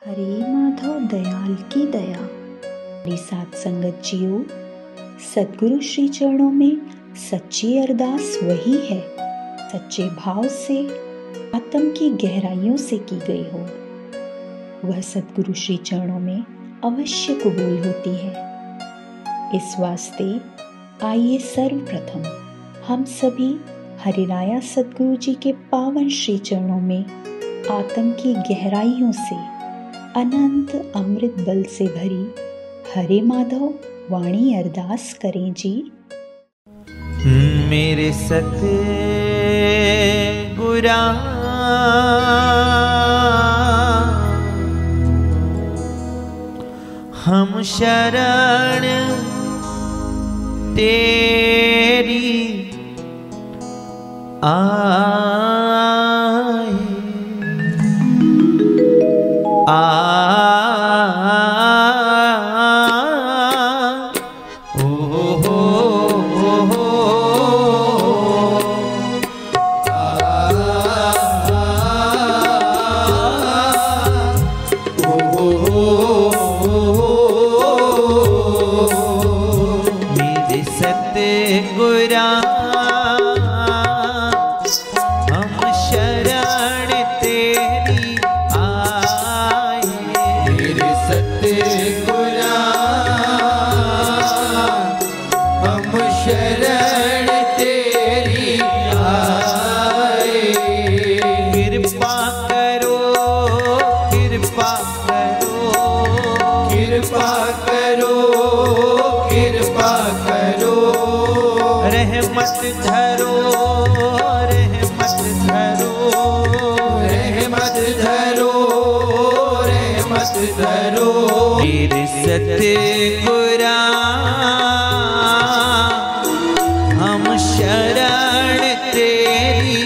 हरे माधव दयाल की दया। मेरी साथ संगत जियो, सद्गुरु श्री चरणों में सच्ची अरदास वही है सच्चे भाव से आत्म की गहराइयों से की गई हो, वह सद्गुरु श्री चरणों में अवश्य कबूल होती है। इस वास्ते आइए सर्वप्रथम हम सभी हरिराया सद्गुरु जी के पावन श्री चरणों में आत्म की गहराइयों से अनंत अमृत बल से भरी हरे माधव वाणी अरदास करें जी। मेरे सतगुरा हम शरण तेरी मेरे सतगुरा हम शरण तेरी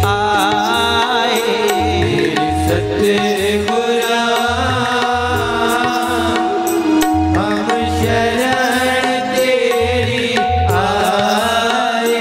आए। मेरे सतगुरा हम शरण तेरी आए।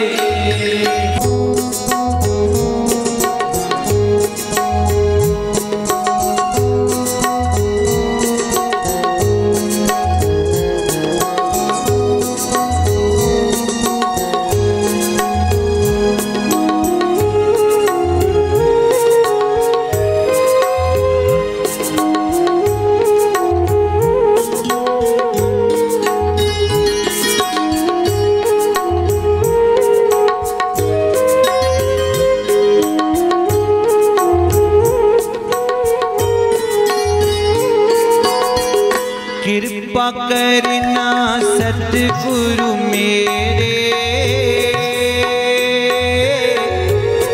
कृपा करना सतगुरु मेरे,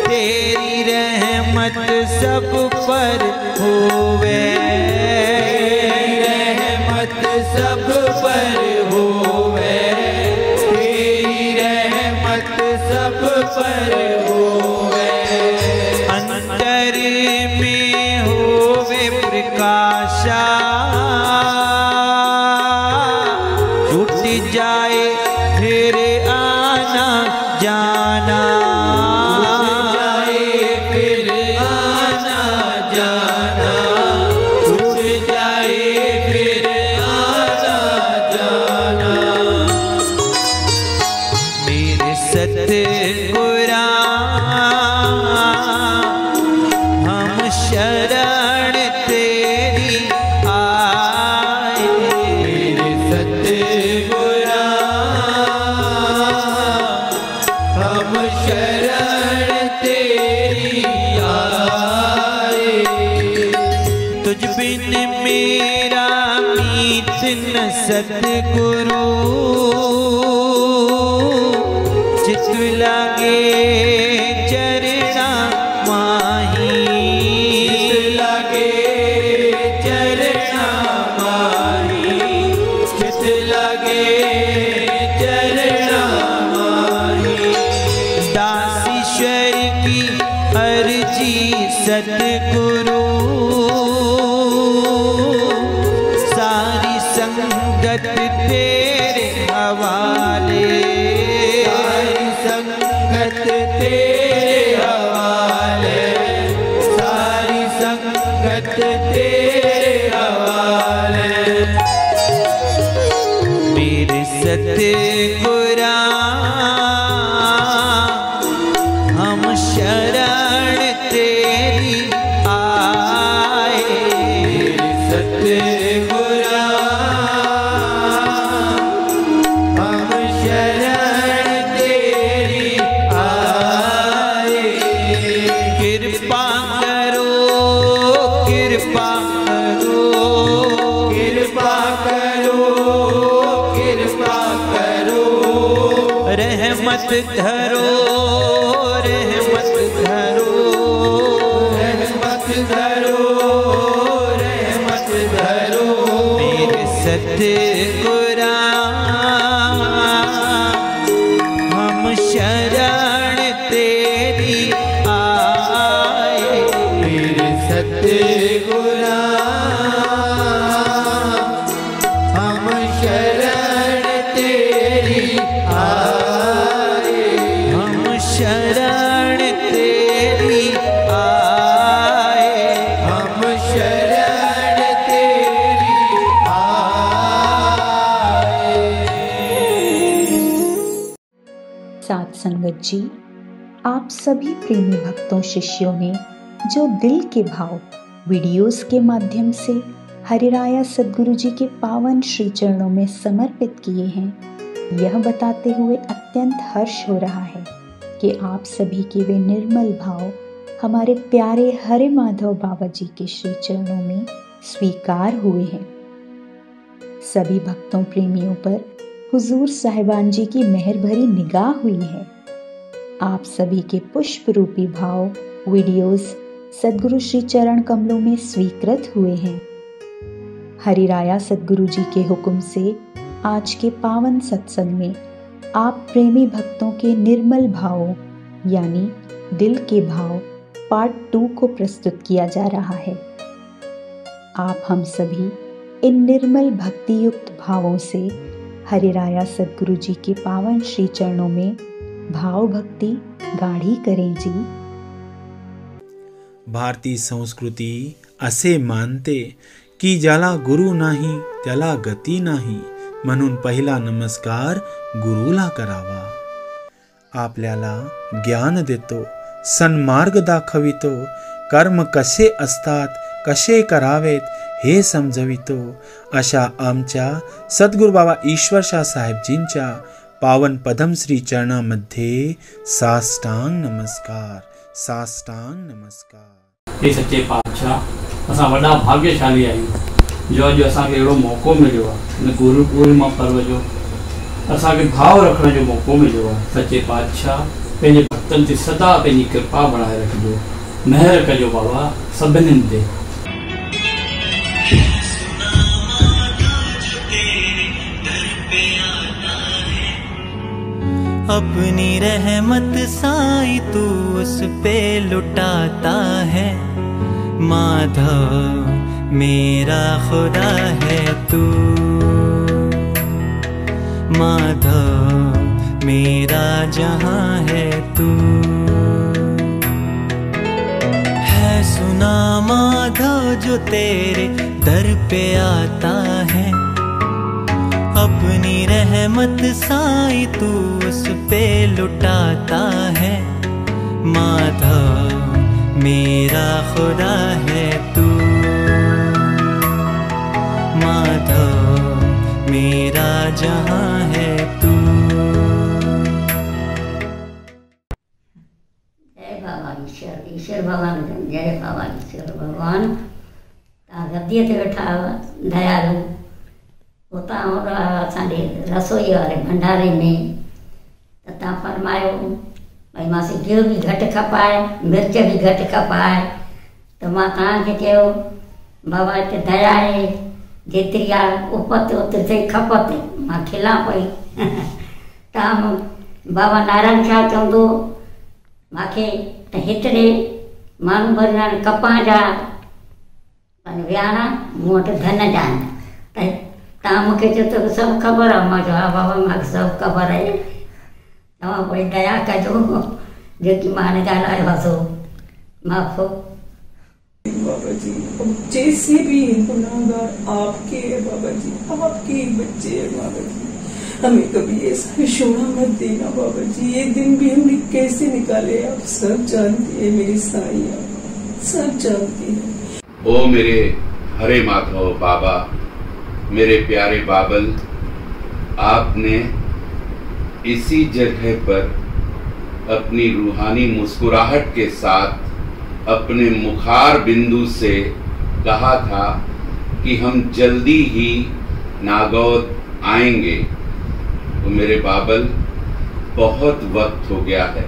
तेरी रहमत सब पर होवे। रहमत सब पर होवे, तेरी रहमत सब पर होवे। अंतर में होवे प्रकाशा, जाए फिर आना जाना, जाए फिर आना जाना, छूट जाए फिर आना जाना। मेरे सतगुरा हम शरण तेरी आए। मेरे सतगुरा हम शरण तेरी आए। तुझ बिन मेरा मीत न सतगुरु, चित लागे चरणा माही। चित लागे चरणा माही, चित लागे चरणा माही। दासीश्वर की अर्जी सतगुरु, सारी संगत तेरे हवाले। सारी संगत तेरे हवाले, सारी संगत तेरे मेरे सतगुरा हम शरण तेरी आए। मेरे सतगुरा हम शरण तेरी आए। कृपा करो, कृपा करो, कृपा करो, कृपा करो। रहमत धरो, रहमत धरो, रहमत धरो, रहमत धरो। मेरे सतगुरा हम शरण तेरी आए। मेरे सतगुरा हम शरण तेरी आए। हम शरण तेरी आए। हम शरण तेरी आए। साथ संगत जी, आप सभी प्रेमी भक्तों शिष्यों ने जो दिल के भाव वीडियोस के माध्यम से हरिराया सद्गुरु जी के पावन श्री चरणों में समर्पित किए हैं, यह बताते हुए अत्यंत हर्ष हो रहा है कि आप सभी के वे निर्मल भाव हमारे प्यारे हरे माधव बाबा जी के श्री चरणों में स्वीकार हुए हैं। सभी भक्तों प्रेमियों पर हुजूर साहिबान जी की मेहर भरी निगाह हुई है। आप सभी के पुष्प रूपी भाव वीडियोस सद्गुरु श्री चरण कमलों में स्वीकृत हुए हैं। हरिराया सद्गुरु जी के हुक्म से आज के पावन सत्संग में आप प्रेमी भक्तों के निर्मल भावों यानी दिल के भाव पार्ट 2 को प्रस्तुत किया जा रहा है। आप हम सभी इन निर्मल भक्ति युक्त भावों से हरिराया सद्गुरु जी के पावन श्री चरणों में भाव भक्ति गाढ़ी करें जी। भारतीय संस्कृती असे मानते की ज्याला गुरु नाही त्याला गती नाही, म्हणून पहिला नमस्कार गुरुला करावा। आपल्याला ज्ञान देतो, सन्मार्ग दाखवितो, कर्म कसे असतात कसे करावेत हे समजवितो, अशा आमच्या सद्गुरू बाबा ईश्वरशाह साहेबजींच्या पावन पद्मश्री चरणामध्ये साष्टांग नमस्कार, साष्टांग नमस्कार। हे सच्चे पातशाह, असां वॾा भाग्यशाली आहियूं जो अॼु असांखे अहिड़ो मौक़ो मिलियो आहे, हिन गुरु पूर्णिमा पर्व जो असांखे भाव रखण जो मौक़ो मिलियो आहे। सच्चे पातशाह पंहिंजे भक्तनि ते सदा पंहिंजी कृपा बणाए रखिजो, महर कजो बाबा सभिनीनि ते। अपनी रहमत साईं तू उस पे लुटाता है, माधव मेरा खुदा है तू, माधव मेरा जहां है तू। है सुना माधव जो तेरे दर पे आता है, अपनी रहमत साईं तू उस पे लुटाता है, माधव मेरा खुदा है तू, माधव मेरा जहां है तू। जय बाबा ईश्वर, ईश्वर भगवान, जय बाबा ईश्वर भगवान। गद्दीअ ते वेठा दयालु उतां असांजे रसोई वारे भंडारे में त तव्हां फरमायो भई मांखे घियो बि घटि खपाए, मिर्च बि घटि खपाए, त मां तव्हांखे चयो बाबा हिते दया आहे, जेतिरी आहे उपत ओतिरी खपत मां खिलां पई। तव्हां बाबा नारायण शाह चवंदो मूंखे त हेतिरे माण्हू भरिया कपां जा विहाणा मूं वटि धन जा आहिनि, त तव्हां मूंखे चयो त सभु ख़बर आहे। मां चयो हा बाबा मूंखे सभु ख़बर आहे, तव्हां कोई दया कजो, जेकी मां हाणे ॻाल्हायो आहे सो माफ़ो। बाबा जी अब जैसे भी गुनाहगार आपके है बाबा जी, आपके ही बच्चे हैं बाबा जी, हमें कभी ऐसा विछोड़ा मत देना बाबा जी। ये दिन भी हमने कैसे निकाले आप सब जानती है मेरी साईं, आप सब जानती है। ओ मेरे हरे माधव बाबा, मेरे प्यारे बाबल, आपने इसी जगह पर अपनी रूहानी मुस्कुराहट के साथ अपने मुखार बिंदु से कहा था कि हम जल्दी ही नागौद आएंगे। तो मेरे बाबल, बहुत वक्त हो गया है,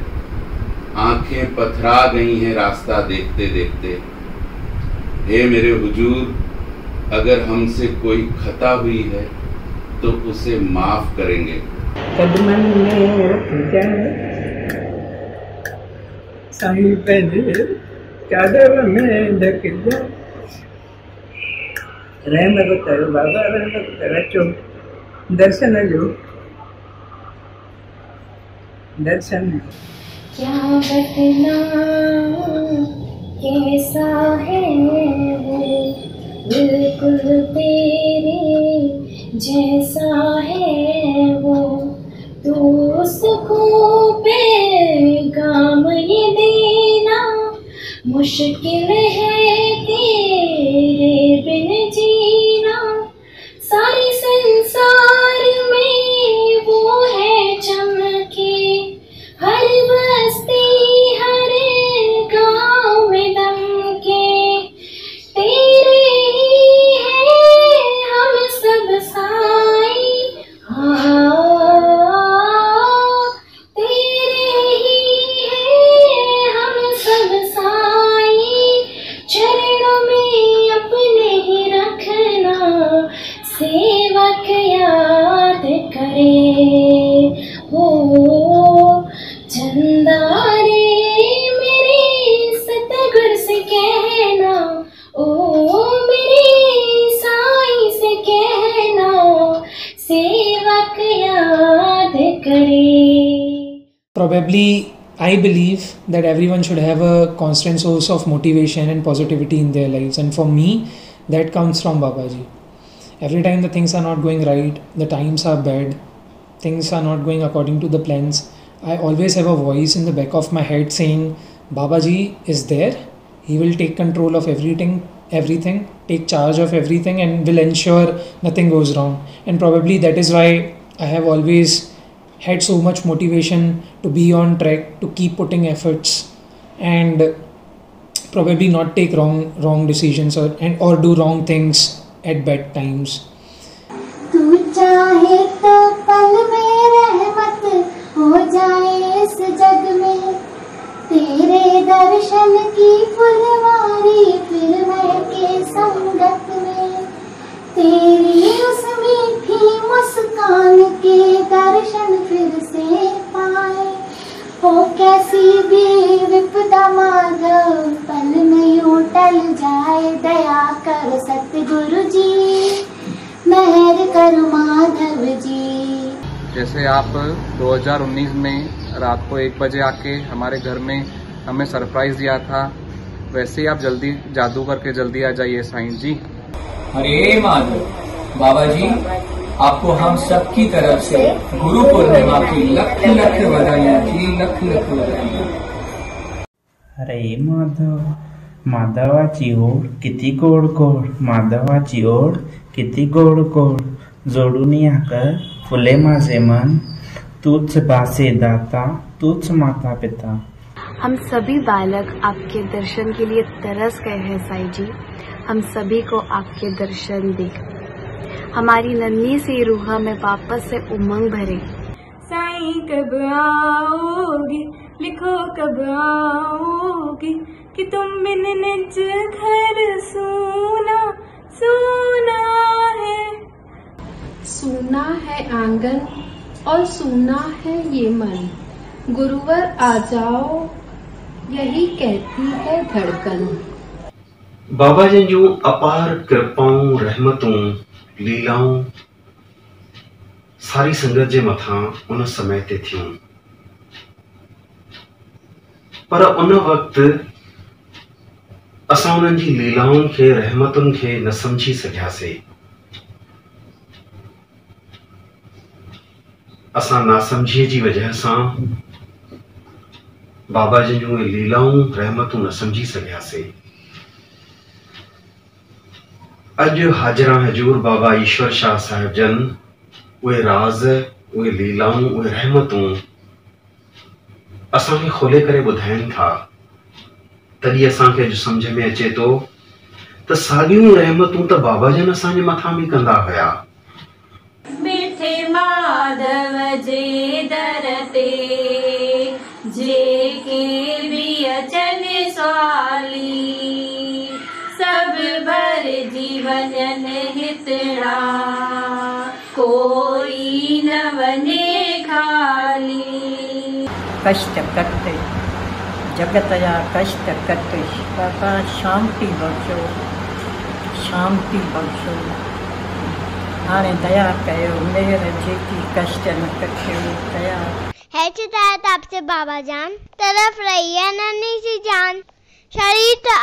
आंखें पथरा गई हैं रास्ता देखते देखते। हे मेरे हुजूर, अगर हमसे कोई खता हुई है तो उसे माफ करेंगे। कदमन में रख जाए साईं पहले चादर में ढक जाए, रहमत करो बाबा, रहमत करो, चो दर्शन लो, दर्शन। क्या बतलाऊं कैसा है वो, बिल्कुल तेरे जैसा है वो, तो उसको पैगाम ये देना मुश्किल है तेरे बिन जीना। सारे संसार में वो है चमके, हर बस्ती हर गाँव में दमके, तेरे ही है हम सब साई, तेरे ही है हम सब साई, चरणों में अपने ही रखना सेवक याद करे हो। चंदा रे मेरे सतगुर से कहना, ओ मेरे साईं से कहना सेवक याद करे। Probably I believe that everyone should have a constant source of motivation and positivity in their lives, and for me that comes from Babaji. Every time the things are not going right, the times are bad, things are not going according to the plans, I always have a voice in the back of my head saying Babaji is there, he will take control of everything, take charge of everything, and will ensure nothing goes wrong. And probably that is why I have always had so much motivation to be on track, to keep putting efforts, and probably not take wrong decisions or do wrong things at bad times. तू चाहे तो पल में रहमत हो जाए इस जग में, तेरे दर्शन की फुलवारी फिर महके संगत में, तेरी उस मीठी मुस्कान के दर्शन फिर से पाए। हो कैसी भी विपदा माधव पल में यूं टल जाए, दया कर सतगुरु जी, मेहर कर माधव जी। जैसे आप 2019 में रात को 1 बजे आके हमारे घर में हमें सरप्राइज दिया था, वैसे ही आप जल्दी जादू करके जल्दी आ जाइए साईं जी। हरे माधव बाबा जी, आपको हम सब की तरफ से गुरु पूर्णिमा की लख लख बधाइयाँ जी, लख लख बधाइयाँ। हरे माधव, माधवाची ओढ किती गोड गोड, माधवाची ओढ किती गोड गोड, जोडून याकर फुले माझे मन, तूच बासे दाता, तूच माता पिता। हम सभी बालक आपके दर्शन के लिए तरस गए हैं साईं जी, हम सभी को आपके दर्शन दे, हमारी नन्ही सी रूह में वापस से उमंग भरे। साईं कब आओगे, लिखो कब आओगे, कि तुम बिन निज घर सूना सूना है। सूना है आंगन और सूना है ये मन, गुरुवर आ जाओ यही कहती है धड़कन। बाबा जी जो अपार कृपाऊं रहमतूं लीलाऊं सारी संगत जे मथां उन समय ते थियूं, पर उन वक्त असां उन्हनि जी लीलाउनि खे रहमतुनि खे न सम्झी सघियासीं। असां नासमझीअ जी वजह सां बाबा जन जूं लीलाऊं रहमतूं न सम्झी सघियासीं। अॼु हाजरा हजूर बाबा ईश्वर शाह साहिब जन उहे राज़, उहे लीलाऊं, उहे रहमतूं असांखे खोले करे ॿुधाइनि था। तॾहिं असांखे अॼु सम्झ में अचे थो त साॻियूं रहमतूं त बाबा जन असांजे मथां बि कंदा हुया। मिठे माधव जे दर ते जेके भी अचन सवाली, सब भर जीवन हितड़ा कोई न वने खाली। कष्ट कट जगत जा कष्ट कट बाबा शांति बख्शो, शांति बख्शो। हाणे दया कयो, मेहर जेकी कष्ट न कटियो दया। है चितायत आपसे बाबा जान, तरफ रही है नन्ही सी जान। शरीर तो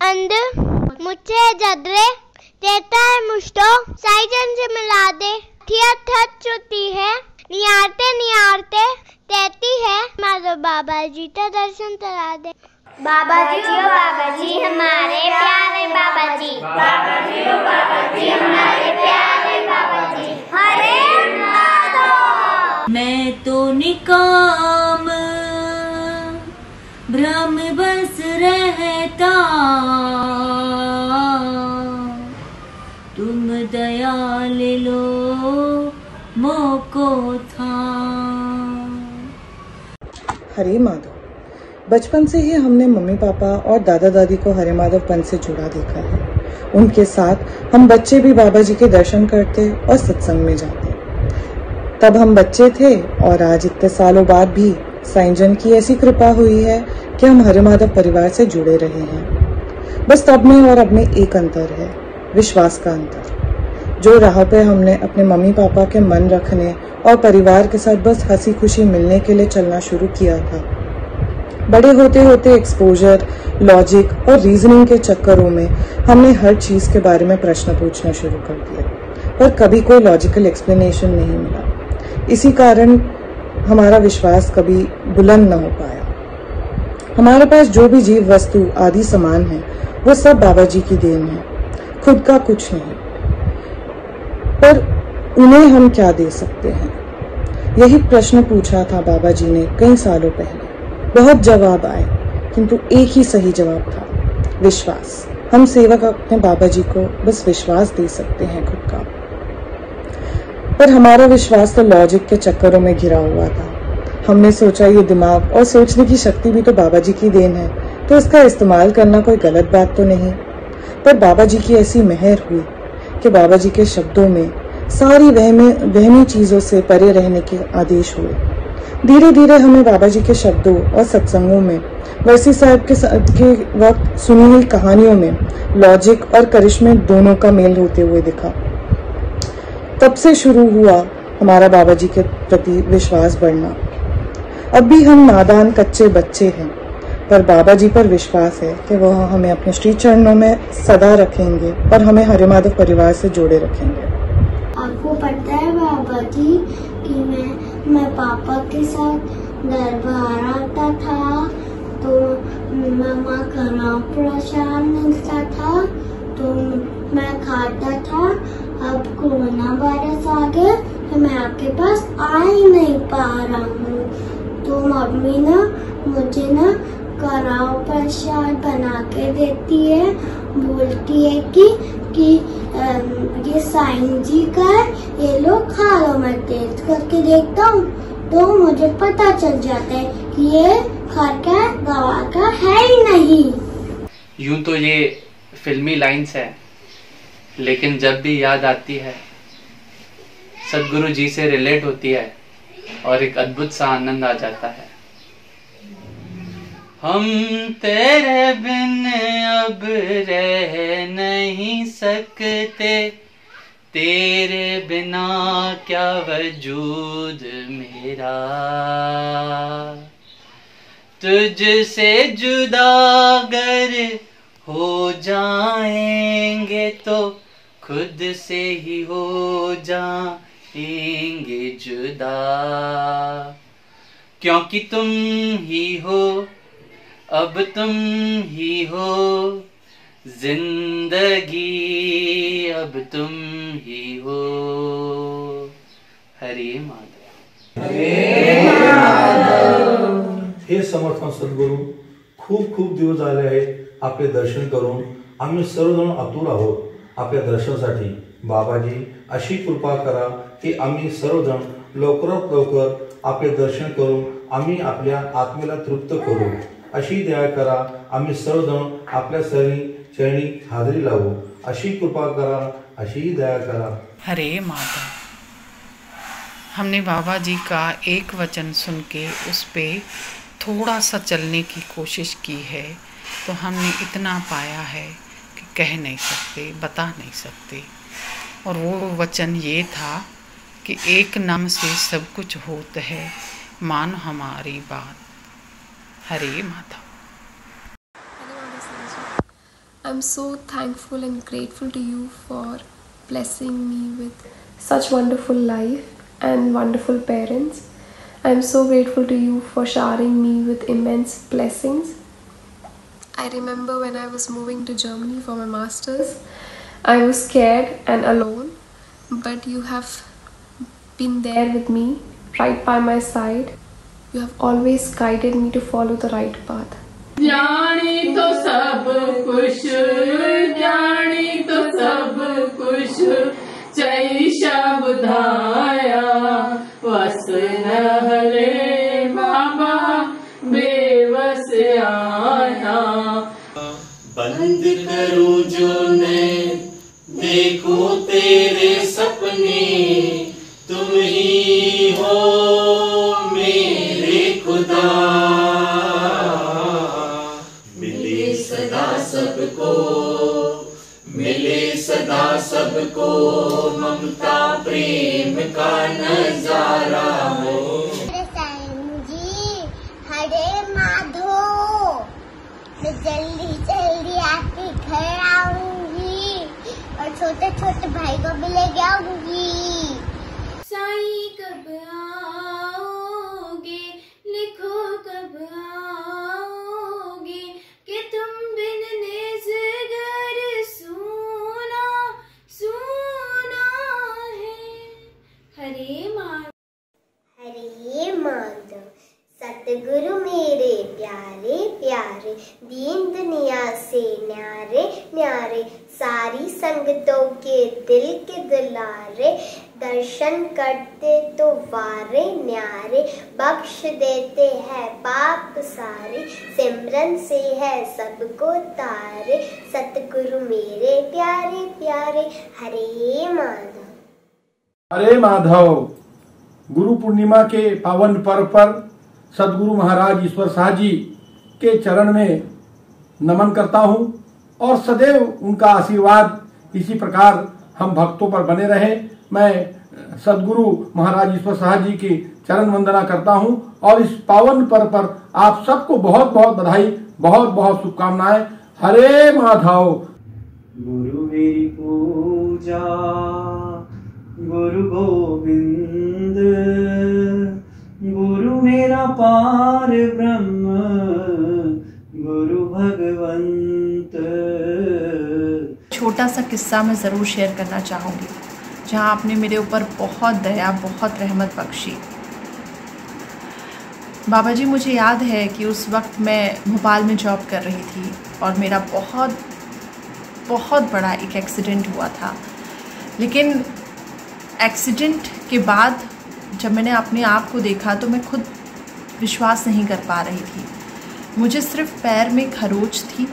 अंध मुझे जदरे देता है मुश्तो, साईजन से मिला दे। थिया थक चुती है निहारते निहारते कहती है मारो बाबा जी का दर्शन करा दे। बाबा जी ओ बाबा जी हमारे प्यारे बाबा जी, बाबा जी ओ बाबा जी हमारे प्यारे बाबा जी। हरे माधव। मैं तो निकाम भ्रम बस रहता, तुम दया ले लो मोको था। हरे माधव। बचपन से ही हमने मम्मी पापा और दादा दादी को हरे माधव पंथ से जुड़ा देखा है। उनके साथ हम बच्चे भी बाबा जी के दर्शन करते और सत्संग में जाते। तब हम बच्चे थे और आज इतने सालों बाद भी साईं जन की ऐसी कृपा हुई है कि हम हरे माधव परिवार से जुड़े रहे हैं। बस तब में और अब में एक अंतर है, विश्वास का अंतर। जो राह पे हमने अपने मम्मी पापा के मन रखने और परिवार के साथ बस हंसी खुशी मिलने के लिए चलना शुरू किया था, बड़े होते होते एक्सपोजर, लॉजिक और रीजनिंग के चक्करों में हमने हर चीज के बारे में प्रश्न पूछना शुरू कर दिया, पर कभी कोई लॉजिकल एक्सप्लेनेशन नहीं मिला। इसी कारण हमारा विश्वास कभी बुलंद न हो पाया। हमारे पास जो भी जीव वस्तु आदि सामान है वो सब बाबा जी की देन है, खुद का कुछ नहीं। पर उन्हें हम क्या दे सकते हैं? यही प्रश्न पूछा था बाबा जी ने कई सालों पहले। बहुत जवाब आए किंतु एक ही सही जवाब था, विश्वास। हम सेवक अपने बाबा जी को बस विश्वास दे सकते हैं खुद का। पर हमारा विश्वास तो लॉजिक के चक्करों में घिरा हुआ था। हमने सोचा ये दिमाग और सोचने की शक्ति भी तो बाबा जी की देन है, तो इसका इस्तेमाल करना कोई गलत बात तो नहीं। पर बाबा जी की ऐसी मेहर हुई कि बाबा जी के शब्दों में सारी वहमी चीजों से परे रहने के आदेश हुए। धीरे धीरे हमें बाबा जी के शब्दों और सत्संगों में, वर्सी साहब के वक्त सुनी हुई कहानियों में लॉजिक और करिश्मे दोनों का मेल होते हुए दिखा। तब से शुरू हुआ हमारा बाबा जी के प्रति विश्वास बढ़ना। अब भी हम नादान कच्चे बच्चे हैं, पर बाबा जी पर विश्वास है कि वह हमें अपने श्री चरणों में सदा रखेंगे और हमें हरे माधव परिवार से जोड़े रखेंगे। आपको पता है बाबा जी कि मैं पापा के साथ दरबार आता था तो मम्मा खाना प्रसाद मिलता था तो मैं खाता था। अब कोरोना वायरस आ गया तो मैं आपके पास आ ही नहीं पा रहा हूँ, तो मम्मी ना मुझे ना कराओ प्रसाद बना के देती है, बोलती है कि ये साईं जी का है, ये लोग खा लो। मैं टेस्ट करके देखता हूँ तो मुझे पता चल जाता है कि ये घर का गवा का है ही नहीं। यूं तो ये फिल्मी लाइंस है, लेकिन जब भी याद आती है सदगुरु जी से रिलेट होती है और एक अद्भुत सा आनंद आ जाता है। हम तेरे बिन अब रह नहीं सकते, तेरे बिना क्या वजूद मेरा, तुझसे जुदा अगर हो जाएंगे तो खुद से ही हो जाएंगे जुदा, क्योंकि तुम ही हो, अब तुम ही हो जिंदगी, अब तुम ही हो। हरे माधव। हे समर्थ सद्गुरू, खूप खूप दिवस झाले आहे आपले दर्शन करून आम्ही सर्वजण आतुर आहोत आपल्या दर्शनासाठी। बाबाजी अशी कृपा करा की आम्ही सर्वजण लवकरात लवकर आपले दर्शन करून आम्ही आपल्या आत्मेला तृप्त करू, अशी दया करा। आम्ही सर्वजण आपल्या चरणी हाजरी लावू, अशी कृपा करा, अशी दया करा। हरे माधव। हमने बाबा जी का एक वचन सुन के उस पे थोड़ा सा चलने की कोशिश की है, तो हमने इतना पाया है कि कह नहीं सकते, बता नहीं सकते। और वो वचन ये था कि एक नाम से सब कुछ होता है, मान हमारी बात। हरे Madhav. I'm so thankful and grateful to you for blessing me with such wonderful life and wonderful parents. I'm so grateful to you for showering me with immense blessings. I remember when I was moving to Germany for my masters, I was scared and alone, but you have been there with me, right by my side. You have always guided me to follow the right path. जानी तो सब कुछ, जानी तो सब कुछ, चई शब्दाया वस न हरे बाबा बेवस आया। बंद करूं जो मैं देखूं तेरे सपने, तुम ही हो मेरे खुदा। मिले सदा सबको, मिले सदा सबको ममता प्रेम का नजारा हो। हरे माधो, मैं जल्दी जल्दी आपके घर आऊंगी और छोटे छोटे भाई को भी ले आऊंगी। साईं कब आओगे, लिखो कब आओगे, कि तुम बिन निज़गर सूना सूना है। हरे माधव। हरे माधव। सतगुरु मेरे प्यारे प्यारे, दीन दुनिया से न्यारे न्यारे, सारी संगतों के दिल के दुलारे, दर्शन करते तो वारे न्यारे, बख्श देते हैं पाप सारे, सिमरन से है सबको तारे, सतगुरु मेरे प्यारे प्यारे। हरे माधव। हरे माधव। गुरु पूर्णिमा के पावन पर्व पर सदगुरु महाराज ईश्वर शाह जी के चरण में नमन करता हूं और सदैव उनका आशीर्वाद इसी प्रकार हम भक्तों पर बने रहे। मैं सदगुरु महाराज ईश्वर शाह जी की चरण वंदना करता हूं और इस पावन पर्व पर आप सबको बहुत बहुत बधाई, बहुत बहुत शुभकामनाएं। हरे माधव। गुरु मेरी पूजा, गुरु गोविंद, गुरु मेरा पार ब्रह्म, गुरु भगवंत। छोटा सा किस्सा मैं ज़रूर शेयर करना चाहूँगी, जहाँ आपने मेरे ऊपर बहुत दया, बहुत रहमत बख्शी। बाबा जी, मुझे याद है कि उस वक्त मैं भोपाल में जॉब कर रही थी और मेरा बहुत बहुत बड़ा एक एक्सीडेंट हुआ था। लेकिन एक्सीडेंट के बाद जब मैंने अपने आप को देखा तो मैं खुद विश्वास नहीं कर पा रही थी। मुझे सिर्फ पैर में खरोच थी,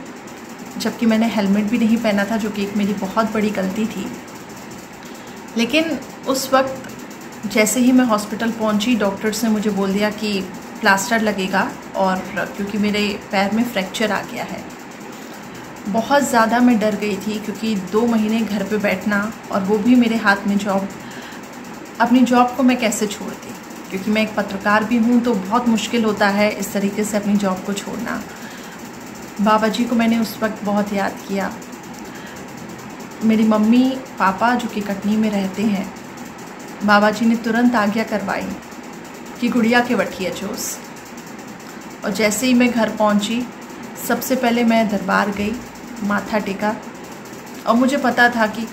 जबकि मैंने हेलमेट भी नहीं पहना था, जो कि एक मेरी बहुत बड़ी गलती थी। लेकिन उस वक्त जैसे ही मैं हॉस्पिटल पहुंची, डॉक्टर्स ने मुझे बोल दिया कि प्लास्टर लगेगा, और क्योंकि मेरे पैर में फ्रैक्चर आ गया है। बहुत ज़्यादा मैं डर गई थी, क्योंकि 2 महीने घर पे बैठना और वो भी मेरे हाथ में जॉब, अपनी जॉब को मैं कैसे छोड़ती, क्योंकि मैं एक पत्रकार भी हूँ, तो बहुत मुश्किल होता है इस तरीके से अपनी जॉब को छोड़ना। बाबा जी को मैंने उस वक्त बहुत याद किया। मेरी मम्मी पापा जो कि कटनी में रहते हैं, बाबा जी ने तुरंत आज्ञा करवाई कि गुड़िया के वठिए जोश। और जैसे ही मैं घर पहुंची, सबसे पहले मैं दरबार गई, माथा टेका, और मुझे पता था कि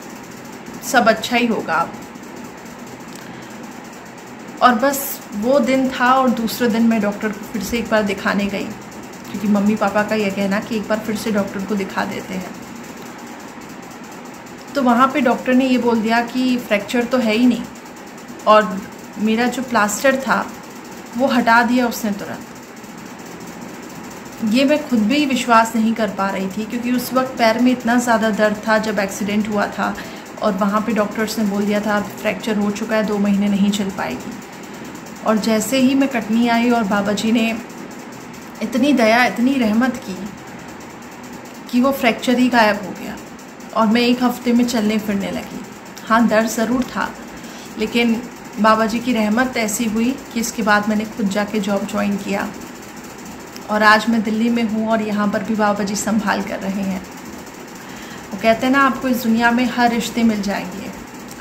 सब अच्छा ही होगा अब। और बस वो दिन था, और दूसरे दिन मैं डॉक्टर को फिर से एक बार दिखाने गई, क्योंकि मम्मी पापा का यह कहना कि एक बार फिर से डॉक्टर को दिखा देते हैं। तो वहाँ पे डॉक्टर ने ये बोल दिया कि फ्रैक्चर तो है ही नहीं, और मेरा जो प्लास्टर था वो हटा दिया उसने तुरंत। ये मैं खुद भी विश्वास नहीं कर पा रही थी, क्योंकि उस वक्त पैर में इतना ज़्यादा दर्द था जब एक्सीडेंट हुआ था, और वहाँ पे डॉक्टर्स ने बोल दिया था फ्रैक्चर हो चुका है, 2 महीने नहीं चल पाएगी। और जैसे ही मैं कटनी आई और बाबा जी ने इतनी दया, इतनी रहमत की कि वो फ्रैक्चर ही गायब हो गया, और मैं 1 हफ्ते में चलने फिरने लगी। हाँ, दर्द ज़रूर था, लेकिन बाबा जी की रहमत ऐसी हुई कि इसके बाद मैंने खुद जाके जॉब ज्वाइन किया, और आज मैं दिल्ली में हूँ, और यहाँ पर भी बाबा जी संभाल कर रहे हैं। वो कहते हैं ना, आपको इस दुनिया में हर रिश्ते मिल जाएंगे,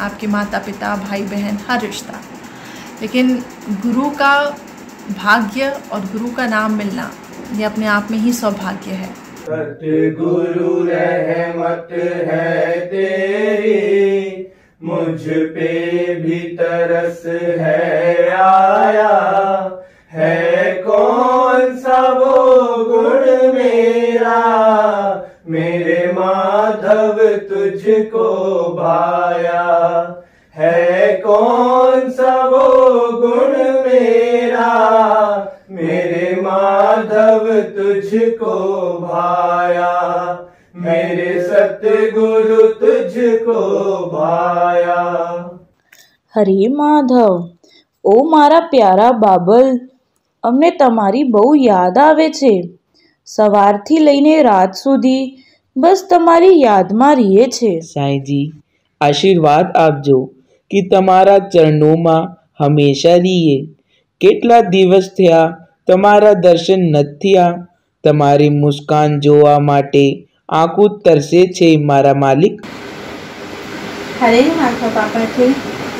आपके माता पिता, भाई बहन, हर रिश्ता, लेकिन गुरु का भाग्य और गुरु का नाम मिलना ये अपने आप में ही सौभाग्य है। सतगुरु रहमत है तेरी, मुझ पे भी तरस है आया, है कौन सा वो गुण मेरा, मेरे माधव तुझको भाया, है कौन सा वो गुण मेरा, मेरे माधव तुझको भाया, मेरे सतगुरु तुझको भाया। हरे माधव, ओ मारा प्यारा बाबल, अમને તમારી બહુ યાદ આવે છે। સવારથી લઈને રાત સુધી બસ તમારી યાદમાં રહીએ છે। સાંઈજી આશીર્વાદ આપજો કે તમારા ચરણોમાં હંમેશા રહીએ। કેટલા દિવસ થયા તમારા દર્શન નથી થયા, તમારી મુસ્કાન જોવા માટે આંખો તરસે છે મારા માલિક। हरे माधव बाबा जी,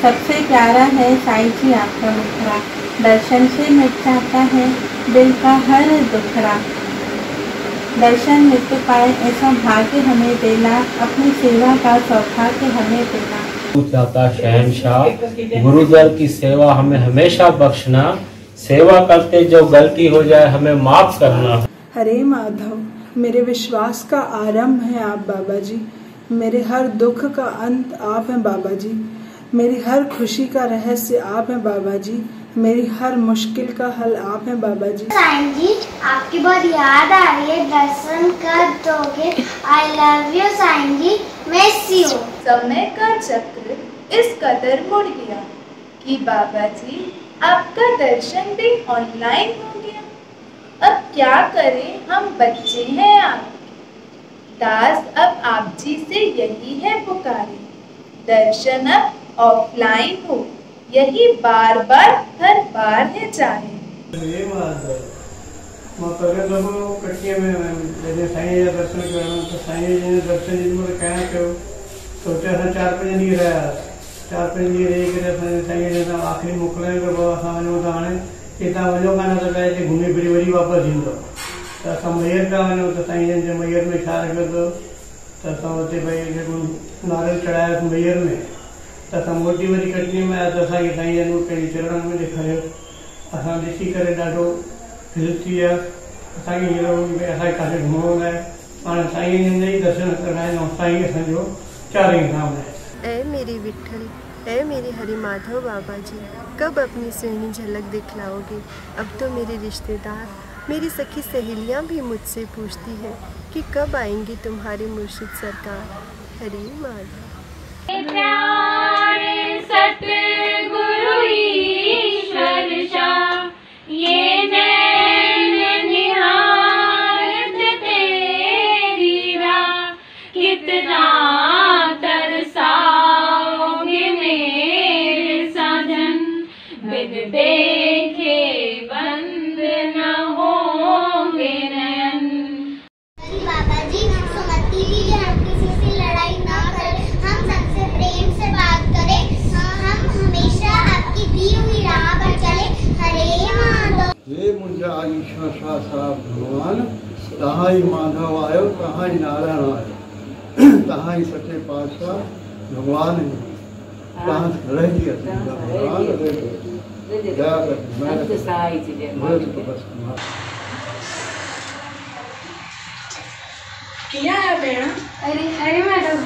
सबसे प्यारा है साईं जी आपका मुखड़ा, दर्शन से मिट जाता है दिल का हर दुखड़ा। दर्शन नित्य पाए ऐसा भाग्य हमें देना, अपनी सेवा का सौभाग्य हमें देना। जाता शहनशाह, गुरुद्वार की सेवा हमें हमेशा बख्शना, सेवा करते जो गलती हो जाए हमें माफ करना। हरे माधव, मेरे विश्वास का आरंभ है आप बाबा जी, मेरे हर दुख का अंत आप हैं बाबा जी, मेरी हर खुशी का रहस्य आप हैं बाबा जी, मेरी हर मुश्किल का हल आप हैं बाबा जी। साईं जी, आपकी बहुत याद आ रही है, दर्शन कर दोगे? I love you Sai ji, miss you. समय का चक्र इस कदर मुड़ गया कि बाबा जी आपका दर्शन भी ऑनलाइन हो गया। अब क्या करें, हम बच्चे हैं आपके दास, अब आप जी से यही है पुकारे, दर्शन अब ऑफलाइन हो, यही बार बार हर बार है चाहे। कटिया में जैसे साईं जी दर्शन करणो, तो साईं जी ने दर्शन जी मुझे कहना कयो, सोचा था 4-5 ॾींहं रहिया, 4-5 ॾींहं रही करे साईं जी ने आखिरी मोकिलियो कि बाबा असां वञूं था, हाणे हितां वञो कान त हिते घुमी फिरी वरी वापसि ईंदो। त असां मैयर पिया वञूं, त साईं जन जे मैयर में छा रखियो अथव, त असां हुते भई जेको नारियल चढ़ायोसीं मैयर में, त असां मोटी वरी कटनी में आया, त असांखे साईं जन पंहिंजे चरणनि में ॾेखारियो। असां ॾिसी करे ॾाढो दिलि थी विया, असांखे हीअं लॻो की भई असांखे काथे घुमणो न आहे, हाणे साईं जन जा ई दर्शन करणा आहिनि, ऐं साईं असांजो चारई धाम आहे। ऐ मेरे विठल, ऐ मेरे हरि माधव बाबा जी, कब अपनी सुनहरी झलक दिखलाओगे? अब तो मेरे रिश्तेदार, मेरी सखी सहेलियां भी मुझसे पूछती हैं कि कब आएंगे तुम्हारे मुर्शिद सरकार। हरि माधव। सतगुरु ईश्वर शाह, ये नैन निहारत तेरी राह, कितना तरसाओगे मेरे साजन, बिन देखे बंद न होंगे नयन। ये मुंहिंजा ईश्वर शाह साहब भगवान तव्हां ई माधव आयो, तव्हां ई नारायण आयो, तव्हां ई सचे पातशाह भगवान आहियो। तव्हां रहिजी अचो भगवान दया किया है भेण? अरे अरे मैडम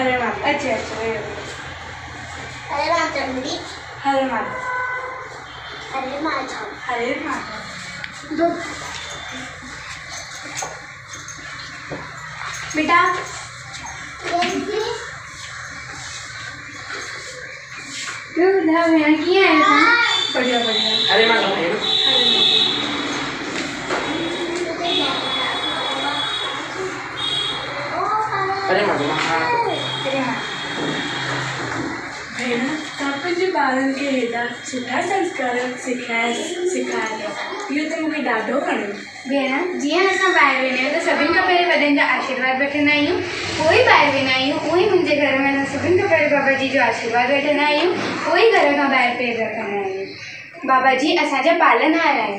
अरे माता अच्छा अच्छा हरे माधव जी, हरे माता हरे माधव, हरे माता। दूध बेटा दूध है भेण किया है ना? बढ़िया बढ़िया। हरे माता भेण। अरे भेण तव्हां पंहिंजे ॿारनि खे हेॾा सुठा संस्कार सिखाया इहो त मूंखे ॾाढो वणियो। भेण जीअं असां ॿाहिरि वेंदा आहियूं त सभिनि खां पहिरीं वॾनि जा आशीर्वाद वठंदा आहियूं, पोइ ई ॿाहिरि वेंदा आहियूं। उहो ई मुंहिंजे घर में असां सभिनि खां पहिरीं बाबा जी जो आशीर्वाद वठंदा आहियूं, पोइ ई घर खां ॿाहिरि पेर रखंदा आहियूं। बाबा जी असांजा पालनहार आहिनि,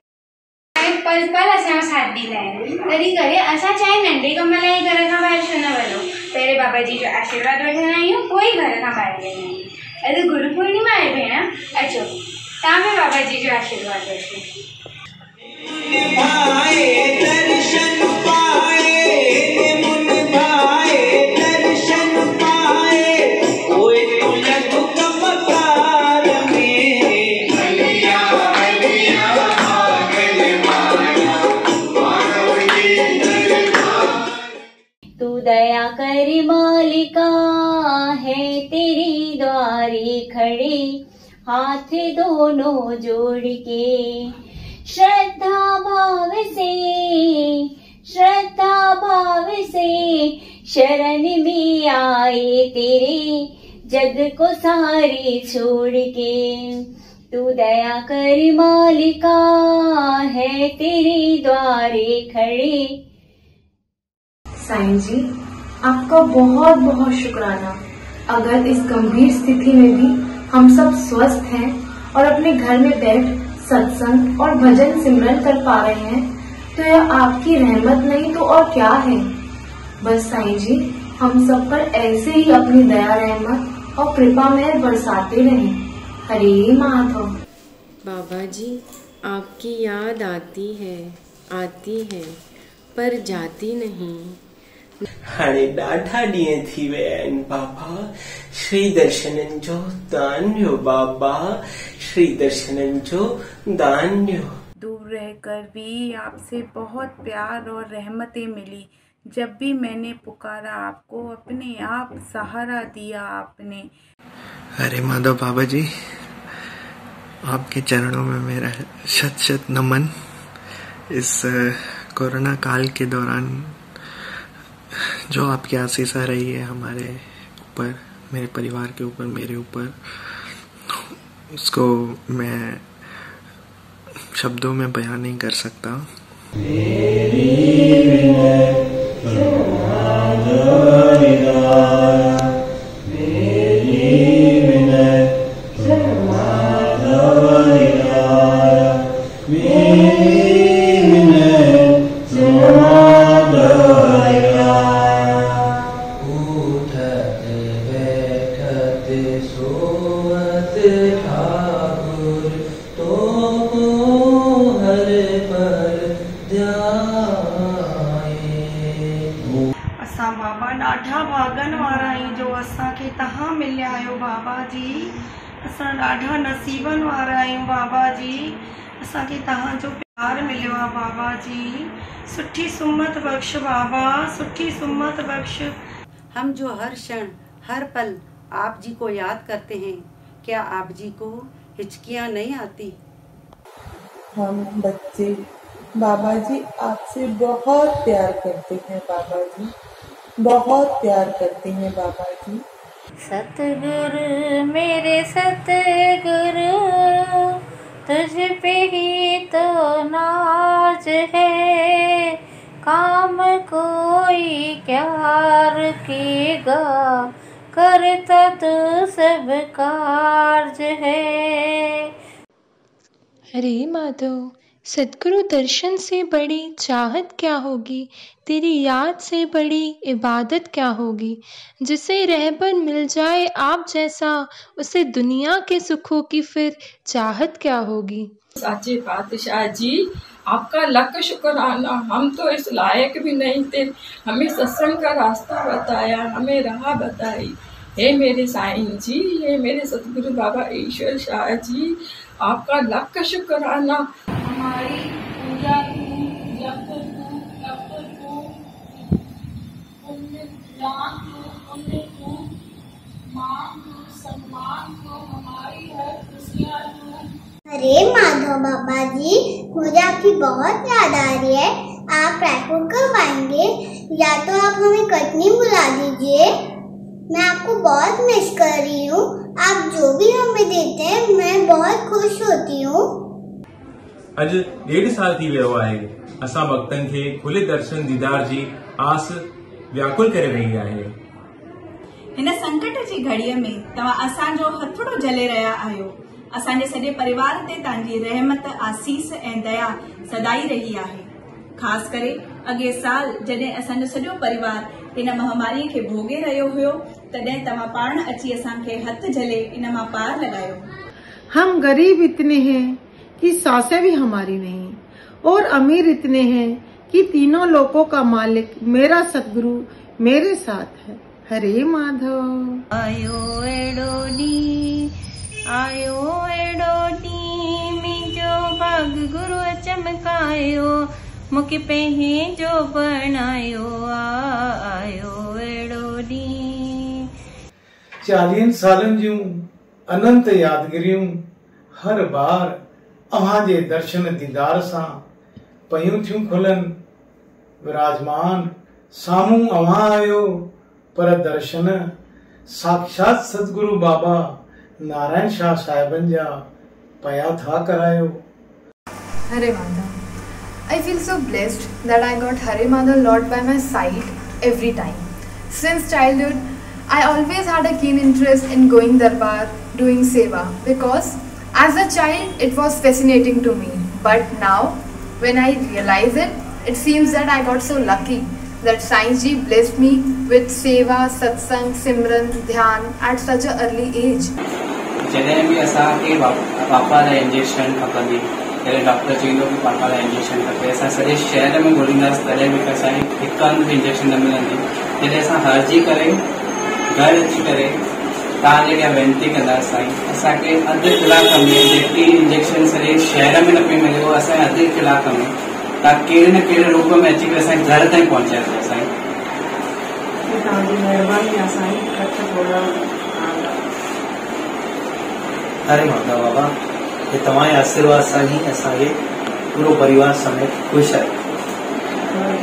पल पल असांजो साथ ॾींदा आहिनि। तॾहिं करे असां चाहे नंढे कम लाइ घर खां ॿाहिरि छो न वञूं, पहिरें बाबा जी जो आशीर्वाद वठंदा आहियूं, पोइ ई घर खां ॿाहिरि वेंदा आहियूं। अॼु गुरु पूर्णिमा आहे भेण, अचो तव्हां बि बाबा जी जो आशीर्वाद वठो। तू दया कर मालिका है तेरी द्वारे खड़े, हाथ दोनों जोड़ के श्रद्धा भाव से शरण में आए तेरे, जग को सारे छोड़ के। तू दया कर मालिका है तेरे द्वारे खड़े। साईं जी आपका बहुत बहुत शुक्राना। अगर इस गंभीर स्थिति में भी हम सब स्वस्थ हैं और अपने घर में बैठ सत्संग और भजन सिमरन कर पा रहे हैं तो यह आपकी रहमत नहीं तो और क्या है। बस साईं जी हम सब पर ऐसे ही अपनी दया रहमत और कृपा मेहर बरसाते रहें। हरे माधव। बाबा जी आपकी याद आती है पर जाती नहीं। हाणे ॾाढा ॾींहं थी विया आहिनि बाबा, श्री दर्शननि जो दान ॾियो बाबा, श्री दर्शननि जो दान ॾियो। दूर रहकर भी आपसे बहुत प्यार और रहमतें मिली। जब भी मैंने पुकारा आपको, अपने आप सहारा दिया आपने। हरे माधव बाबा जी, आपके चरणों में मेरा शत शत नमन। इस कोरोना काल के दौरान जो आपकी आशीषा रही है हमारे ऊपर, मेरे परिवार के ऊपर, मेरे ऊपर, उसको मैं शब्दों में बयान नहीं कर सकता। असां बाबा ॾाढा भागन वारा आहियूं जो असांखे तव्हां मिलिया आहियो बाबा जी। असां ॾाढा नसीबन वारा आहियूं बाबा जी, असांखे तव्हांजो प्यार मिलियो आहे बाबा जी। सुठी सुमत बख्श बाबा, सुठी सुमत बख्श। हम जो हर क्षण हर पल आप जी को याद करते हैं, क्या आप जी को हिचकियाँ नहीं आती? हम बच्चे बाबा जी आपसे बहुत प्यार करते हैं बाबा जी, बहुत प्यार करते हैं बाबा जी। सतगुरु मेरे सतगुरु, तुझ पे ही तो नाज है, काम कोई क्या रखेगा, करता तो सब कार्य है। हरे माधव, सद्गुरु दर्शन से बड़ी चाहत क्या होगी, तेरी याद से बड़ी इबादत क्या होगी। जिसे रहबर मिल जाए आप जैसा, उसे दुनिया के सुखों की फिर चाहत क्या होगी। साचे पातशाह जी, आपका लाख शुक्राना। हम तो इस लायक भी नहीं थे, हमें सत्संग का रास्ता बताया, हमें राह बताई। हे मेरे साईं जी, हे मेरे सतगुरु बाबा ईश्वर शाह जी, आपका लाख शुक्राना। हमारी पूजा को, जप को, तप को, पुण्य दान को, पुण्य को, मान को, सम्मान को, हमारी हर खुशियाँ को। अरे माधव बाबा जी, मुझे आपकी बहुत याद आ रही है। आप रायपुर कब आएंगे? या तो आप हमें कटनी बुला दीजिए, मैं आपको बहुत मिस कर रही हूँ। आप जो भी हमें देते हैं मैं बहुत खुश होती हूँ। अज 1.5 साल थी वियो आहे। असां भक्तन खे खुले दर्शन दीदार जी आस व्याकुल करे रही आहे। हिन संकट जी घड़ीअ में तव्हां असांजो हथड़ो झले रहिया आहियो। असांजे सॼे परिवार ते तव्हांजी रहमत, आसीस ऐं दया सदाई रही आहे। ख़ासि करे अॻे साल जॾहिं असांजो सॼो परिवार इन महामारीअ खे भोगे रहियो हुयो, तॾहिं तव्हां पाण अची असांखे हथ झले इन मां पार लगायो। हम गरीब इतने हैं कि सांसें भी हमारी नहीं, और अमीर इतने हैं कि तीनों लोकों का मालिक मेरा सतगुरु मेरे साथ है। हरे माधव। आयो एड़ो डी मिजो भाग गुरु चमकायो, मुख पे जो बनायो। आयो एड़ो डी। 40 सालन जूं अनंत यादगिरियूं हर बार अव्हां जे दर्शन दीदार सां पयूं थियूं खुलनि। विराजमान साम्हूं अव्हां आयो, पर दर्शन साक्षात सतगुरु बाबा नारायण शाह साहिबन जा पया था करायो। हरे Madhav. I feel so blessed that I got Hare Madhav Lord by my side every time. Since childhood, I always had a keen interest in going darbar, doing seva, because as a child it was fascinating to me. But now, when I realize it, it seems that I got so lucky that Sai Ji blessed me with seva, satsang, simran, dhyan at such an early age. जॾहिं बि असांखे पापा लाइ injection खपंदी, जॾहिं doctor चवंदो कि पापा लाइ इंजेक्शन खपे, असां सॼे शहर में ॻोल्हींदासीं, तॾहिं बि असांखे हिकु हंधि बि इंजेक्शन न मिलंदी। जॾहिं असां हरजी करे घर अची करे तव्हांजे अॻियां वेनिती कंदासीं, साईं असांखे अधु कलाक में जेतिरी इंजेक्शन सॼे शहर में न पई मिले, उहो असांखे अधु कलाक में तव्हां कहिड़े न कहिड़े रूप में अची करे असांजे घर ताईं पहुचायो। साईं तव्हांजी महिरबानी आहे साईं। हथ जोड़ा। हरे माधव बाबा, ये तव्हांजे आशीर्वाद सां ही असांजे पूरो परिवार समेत खुश है।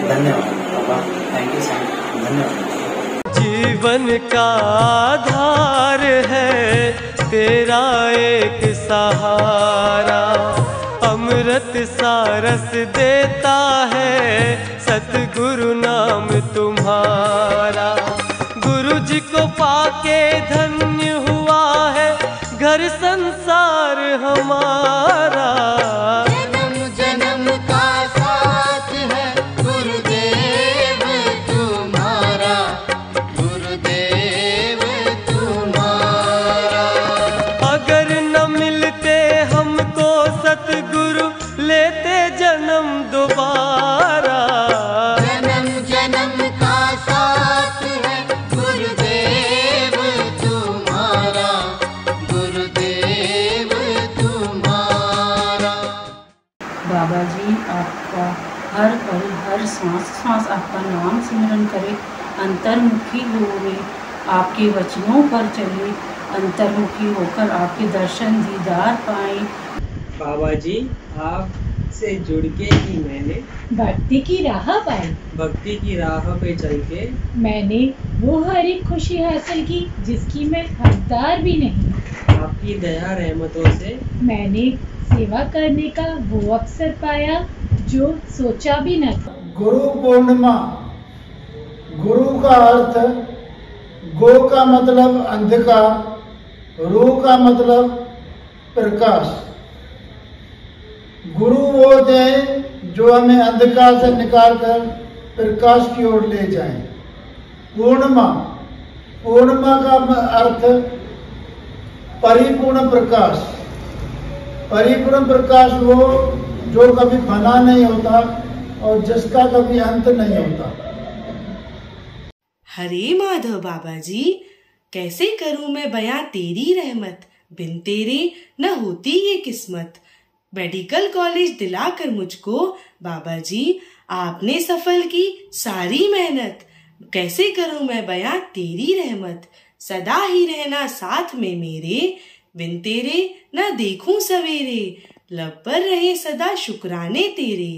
धन्यवाद बाबा, थैंक यू साईं, धन्यवाद। जीवन का आधार है तेरा एक सहारा, अमृत सा रस देता है सतगुरु नाम तुम्हारा। गुरु जी को पाके धन्य हुआ है घर संसार हमारा। जन्म जन्म का साथ है गुरुदेव तुम्हारा, गुरुदेव तुम्हारा। अगर न मिलते हमको सतगुरु लेते जन्म दोबारा। जन्म जन्म का साथ है गुरुदेव तुम्हारा, गुरुदेव तुम्हारा। बाबा जी, आपका हर पल हर सांस सांस आपका नाम सिमरन करे, अंतर्मुखी होवे, आपके वचनों पर चले, अंतर्मुखी होकर आपके दर्शन दीदार पाए। बाबा जी, आपसे जुड़ के ही मैंने भक्ति की राह पाई। भक्ति की राह पे चल के मैंने वो हर एक खुशी हासिल की जिसकी मैं हकदार भी नहीं। आपकी दया रहमतों से मैंने सेवा करने का वो अवसर पाया जो सोचा भी न था। गुरु पूर्णिमा, गुरु का अर्थ गो का मतलब अंधकार, रू का मतलब प्रकाश। गुरु वो है जो हमें अंधकार से निकाल कर प्रकाश की ओर ले जाए। पूर्णिमा, पूर्णिमा का अर्थ परिपूर्ण प्रकाश। परिपूर्ण प्रकाश वो जो कभी फना नहीं होता और जिसका कभी अंत नहीं होता। हरे माधव बाबा जी, कैसे करूं मैं बयां तेरी रहमत, बिन तेरे न होती ये किस्मत। मेडिकल कॉलेज दिलाकर मुझको बाबा जी आपने सफल की सारी मेहनत। कैसे करूं मैं बयां तेरी रहमत, सदा ही रहना साथ में मेरे, बिन तेरे न देखूं सवेरे। लब पर रहे सदा शुक्राने तेरे,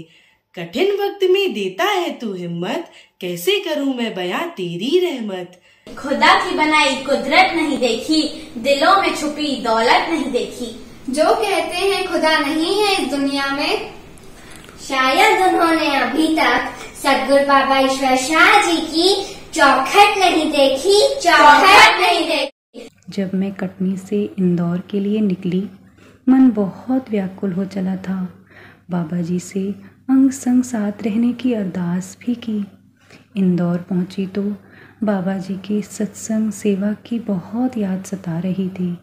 कठिन वक्त में देता है तू हिम्मत। कैसे करूं मैं बयां तेरी रहमत। खुदा की बनाई कुदरत नहीं देखी, दिलों में छुपी दौलत नहीं देखी। जो कहते हैं खुदा नहीं है इस दुनिया में, शायद उन्होंने अभी तक सदगुरु बाबा ईश्वर शाह जी की चौखट नहीं देखी, चौखट नहीं देखी। जब मैं कटनी से इंदौर के लिए निकली, मन बहुत व्याकुल हो चला था। बाबा जी से अंग संग साथ रहने की अरदास भी की। इंदौर पहुंची तो बाबा जी की सत्संग सेवा की बहुत याद सता रही थी।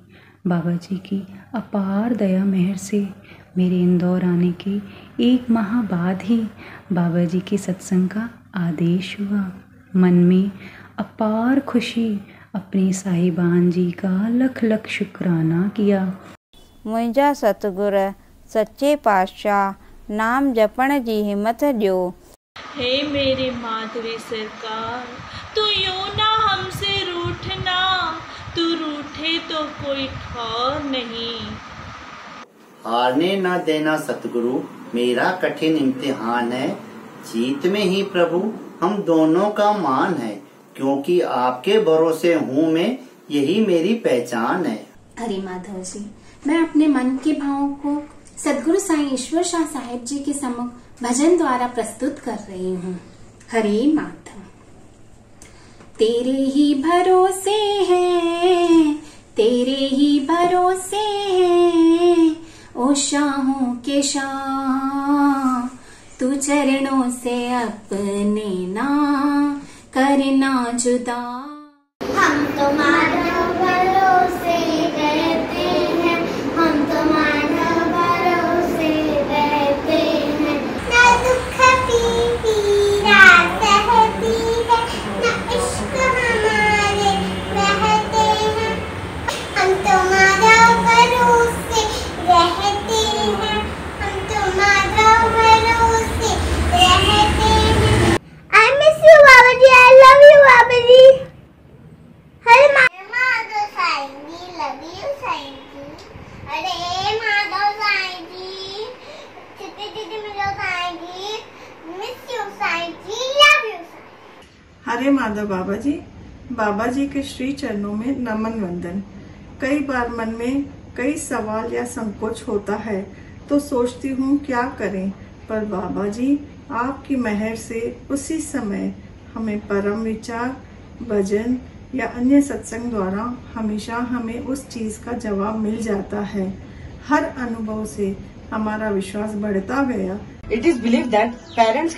बाबा जी की अपार दया मेहर से मेरे इंदौर आने के 1 माह बाद ही बाबा जी के सत्संग का आदेश हुआ। मन में अपार खुशी, अपने साहिबान जी का लख लख शुक्राना किया। मुंहिंजा सतगुर सच्चे पातशाह नाम जपण जी हिम्मत ॾियो। हे मेरे माधवी सरकार, तू यूं ना हमसे रूठना, तू रूठे तो कोई ठौर नहीं। हारने न देना सतगुरु, मेरा कठिन इम्तिहान है। जीत में ही प्रभु हम दोनों का मान है, क्योंकि आपके भरोसे हूँ मैं, यही मेरी पहचान है। हरे माधव जी, मैं अपने मन के भावों को सदगुरु साईं ईश्वर शाह साहिब जी के सम्मुख भजन द्वारा प्रस्तुत कर रही हूँ। हरे माधव। तेरे ही भरोसे हैं, तेरे ही भरोसे हैं, ओ शाहों के शाह, तू चरणों से अपने ना करना जुदा। हम तो माधव भरोसे रहते हैं, हम तो माधव भरोसे रहते हैं। ना दुख की पीड़ा सहती है, ना इश्क हमारे रहते हैं। हम तो माधव भरोसे रहते हैं, हम तो माधव भरोसे रहते हैं। I miss you Baba ji, I love you Baba ji. Hare Madhav Sai ji, love you Sai जी। हरे माधव साईं जी, चिट्ठी चिट्ठी मिलो साईं जी, miss you Sai ji, love you Sai. हरे माधव बाबा जी के श्री चरणों में नमन वंदन। कई बार मन में कई सवाल या संकोच होता है तो सोचती हूँ क्या करें, पर बाबा जी आपकी मेहर से उसी समय हमें परम विचार, भजन या अन्य सत्संग द्वारा हमेशा हमें उस चीज का जवाब मिल जाता है। हर अनुभव से हमारा विश्वास बढ़ता गया। It is believed that parents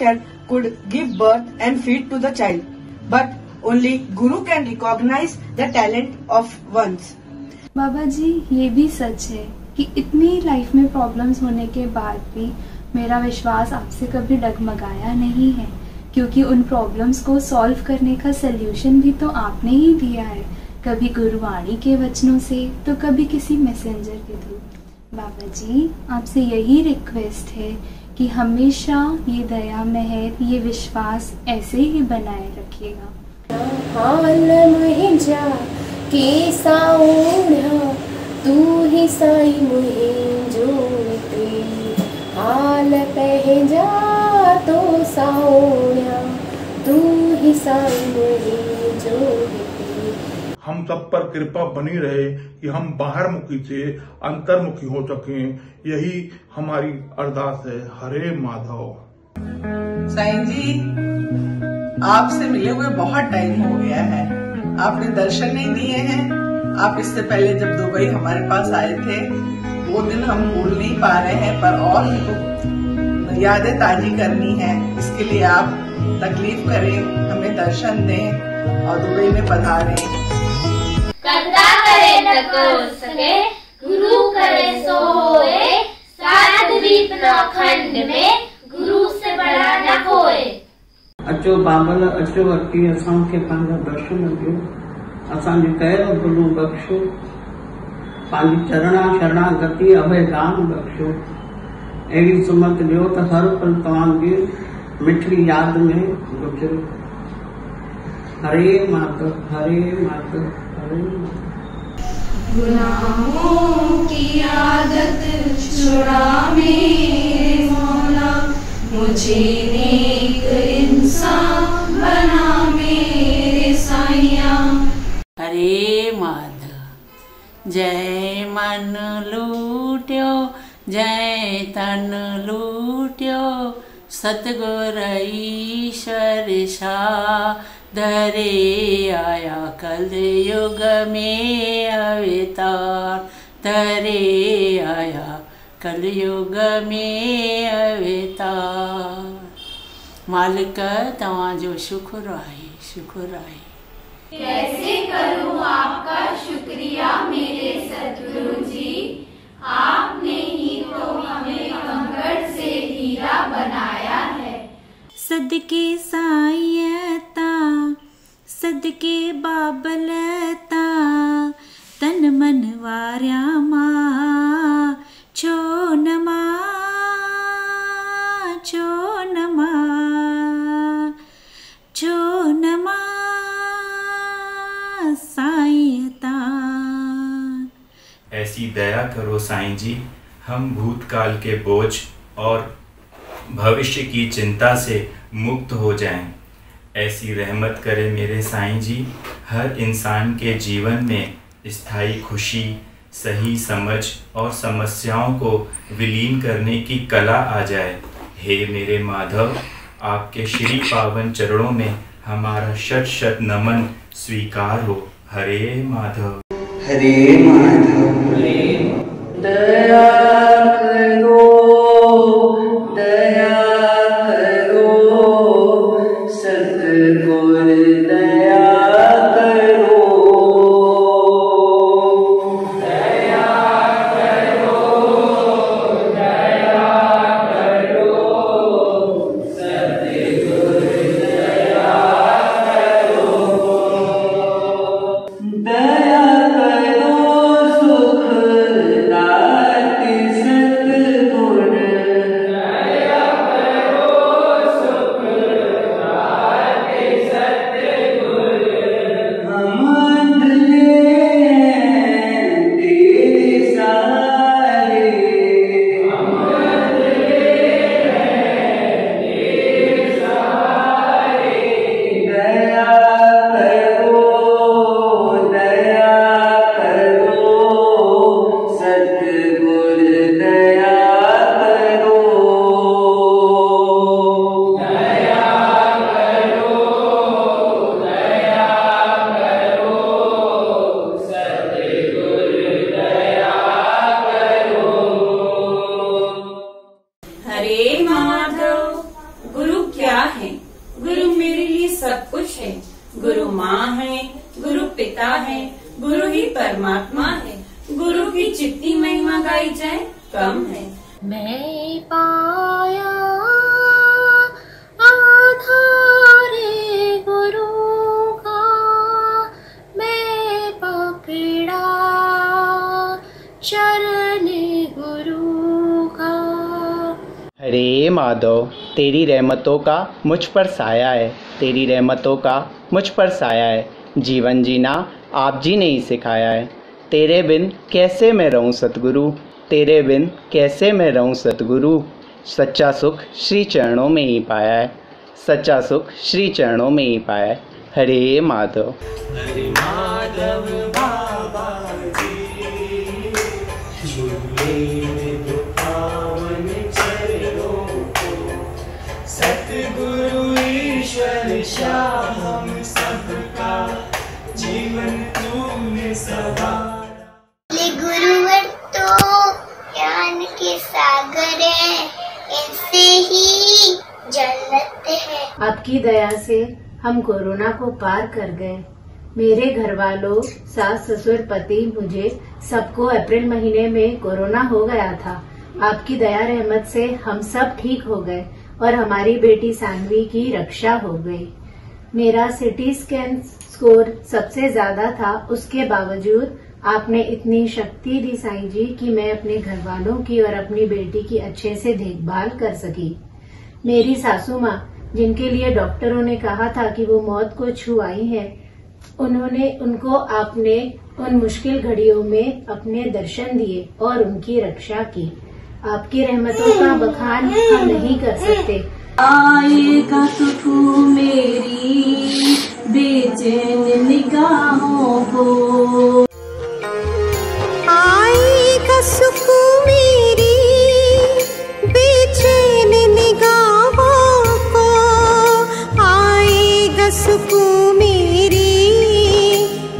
could give birth and feed to the child, but only Guru can recognize the talent of one's. बाबा जी, ये भी सच है कि इतनी लाइफ में प्रॉब्लम्स होने के बाद भी मेरा विश्वास आपसे कभी डगमगाया नहीं है, क्योंकि उन प्रॉब्लम्स को सॉल्व करने का सल्यूशन भी तो आपने ही दिया है, कभी गुरुवाणी के वचनों से तो कभी किसी मैसेंजर के थ्रू। बाबा जी, आपसे यही रिक्वेस्ट है कि हमेशा ये दया मेहर, ये विश्वास ऐसे ही बनाए रखिएगा। हाल मुझा के साउण्या, तू ही साई मुहे जोते, हाल पह जा तो साउण्या, तू ही साई मुहे जोते। हम सब पर कृपा बनी रहे कि हम बाहर मुखी से अंतर्मुखी हो सकें, यही हमारी अरदास है। हरे माधव। साईं जी, आपसे मिले हुए बहुत टाइम हो गया है, आपने दर्शन नहीं दिए हैं। आप इससे पहले जब दुबई हमारे पास आए थे, वो दिन हम भूल नहीं पा रहे हैं, पर और यादें ताजी करनी है। इसके लिए आप तकलीफ करें, हमें दर्शन दें और दुबई में पधारें। कंधा करे न को सके, गुरु करे सो होए, सात द्वीप नौखंड में गुरु से बड़ा न कोई। अचो बाबल अचो अची असांखे पंहिंजा दर्शन ॾियो, असांजे कयल भुलूं बख़्शो, पंहिंजी चरणा शरणागति अभय दान बख़्शो। अहिड़ी सुमत ॾियो त हर पल तव्हांजी मिठड़ी याद में गुज़रे। हरे माधव हरे माधव हरे माधव। गुनाहों की आदत छुड़ा मेरे मौला, मुझे नेक इंसान बना मेरे साईया। हरे माधव। जय मन लूट्यो जय तन लूट्यो, सतगुर ईश्वर धरे आया कल युग में अवतार, धरे आया कल युग में अवतार। मालिक तव्हांजो शुक्र आहे, शुक्र आहे। कैसे करूं आपका शुक्रिया मेरे सतगुरु जी, आपने ही तो हमें कंकड़ से हीरा बनाया है। सदके साईयता सदके बाबलता, तन मन वारिया मां छो न साईयता। ऐसी दया करो साईं जी, हम भूतकाल के बोझ और भविष्य की चिंता से मुक्त हो जाएं। ऐसी रहमत करे मेरे साईं जी, हर इंसान के जीवन में स्थायी खुशी, सही समझ और समस्याओं को विलीन करने की कला आ जाए। हे मेरे माधव, आपके श्री पावन चरणों में हमारा शत शत नमन स्वीकार हो। हरे माधव हरे माधव। दया करो दया करो, सतगुर दया करो, दया करो दया करो, सतगुर दया करो, दया परमात्मा है, गुरु की जितनी महिमा गाई जाए कम है। मैं पाया आधारे गुरु का, मैं पकड़ा चरण गुरु का। हरे माधव, तेरी रहमतों का मुझ पर साया है, तेरी रहमतों का मुझ पर साया है। जीवन जीना आप जी ने ही सिखाया है। तेरे बिन कैसे मैं रहूं सतगुरु, तेरे बिन कैसे मैं रहूं सतगुरु। सच्चा सुख श्री चरणों में ही पाया है, सच्चा सुख श्री चरणों में ही पाया है। हरे माधव। हरे माधव बाबा जी, झूले में जो पावन चरणों को, सतगुरु ईश्वर शाह हम सबका जीवन तूने सवारा। गुरुवर तो करें, इससे ही जन्नत है। आपकी दया से हम कोरोना को पार कर गए। मेरे घर वालों, सास ससुर, पति, मुझे सबको अप्रैल महीने में कोरोना हो गया था। आपकी दया रहमत से हम सब ठीक हो गए और हमारी बेटी सानवी की रक्षा हो गई। मेरा सिटी स्कैन स्कोर सबसे ज्यादा था, उसके बावजूद आपने इतनी शक्ति दी साईं जी कि मैं अपने घर वालों की और अपनी बेटी की अच्छे से देखभाल कर सकी। मेरी सासू माँ, जिनके लिए डॉक्टरों ने कहा था कि वो मौत को छू आई है, उनको आपने उन मुश्किल घड़ियों में अपने दर्शन दिए और उनकी रक्षा की। आपकी रहमतों का बखान हम नहीं कर सकते। आएगा तो तू मेरी बेचैन निगाहों को, आएगा सुकून मेरी बेचैन निगाहों को, आएगा सुकून मेरी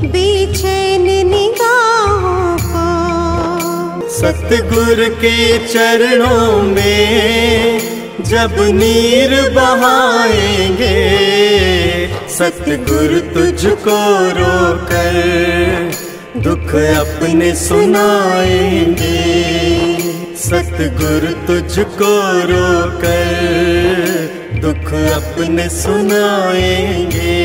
बेचैन निगाहों को। सतगुर के चरणों में जब नीर बहाएंगे, सतगुर तुझको रोकर दुख अपने सुनाएंगे, सतगुर तुझको रोकर दुख अपने सुनाएंगे।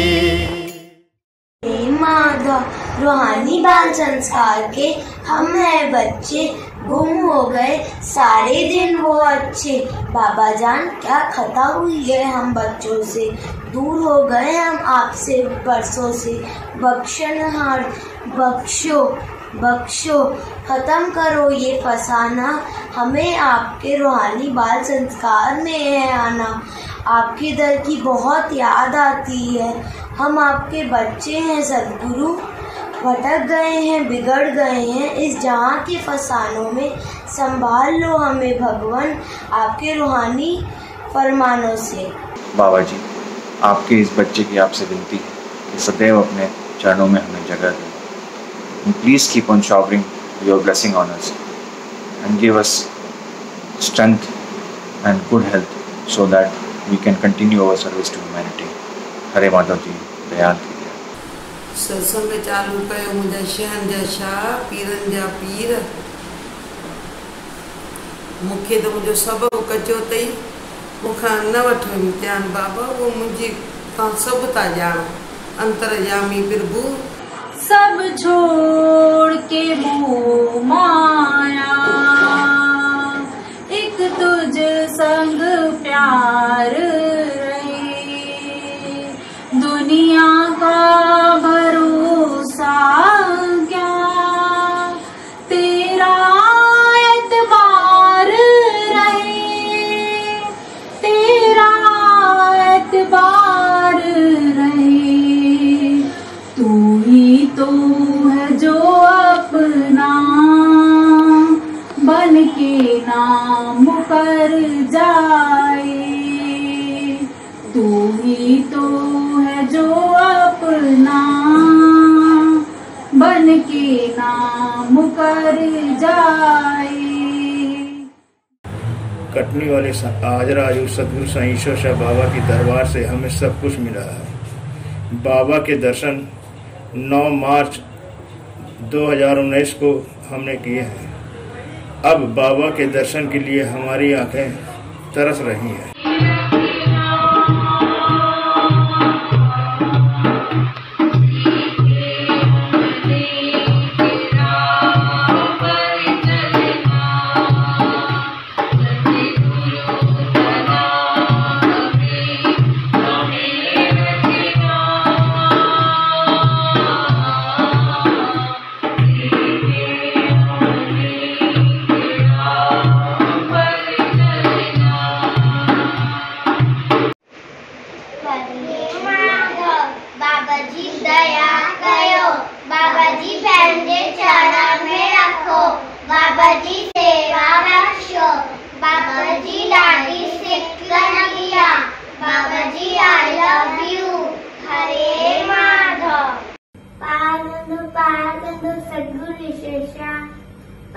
माधव रूहानी बाल संस्कार के हम हैं बच्चे, गुम हो गए सारे दिन वो अच्छे। बाबा जान क्या खता हुई है हम बच्चों से, दूर हो गए हम आपसे बरसों से। बख्शनहार बख्शो बख्शो, खत्म करो ये फसाना, हमें आपके रूहानी बाल संस्कार में है आना। आपके दर की बहुत याद आती है, हम आपके बच्चे हैं सद्गुरु, भटक गए हैं, बिगड़ गए हैं इस जहाँ के फसानों में। संभाल लो हमें भगवान आपके रूहानी फरमानों से। बाबा जी, आपके इस बच्चे की आपसे विनती है कि सदैव अपने चरणों में हमें जगह दें। Please keep on showering your blessing on us and give us strength and good health so that we can continue our service to humanity. हरे माधव जी दयाल कीजिए। सत्संग चालू कयो मुंहिंजा शहन जा शाह, पीरनि जा पीर, मूंखे त मुंहिंजो सबबु कचो अथई, मूंखां न वठो इम्तिहान बाबा, उहो मुंहिंजी तव्हां सभु था ॼाणो। अंतरयामी प्रभु सब छोड़ के मोह माया, एक तुझ संग प्यार रहे, दुनिया का भरोसा क्या, तेरा एतबार रहे, तेरा एतबार रहे। तू ही तो है जो अपना बन के नाम कर जाए, तू ही तो है जो अपना बन के नाम कर जाए। कटनी वाले आजराजू सदगुरु साईं ईश्वर शाह बाबा की दरबार से हमें सब कुछ मिला है। बाबा के दर्शन 9 मार्च 2019 को हमने किए हैं। अब बाबा के दर्शन के लिए हमारी आंखें तरस रही हैं।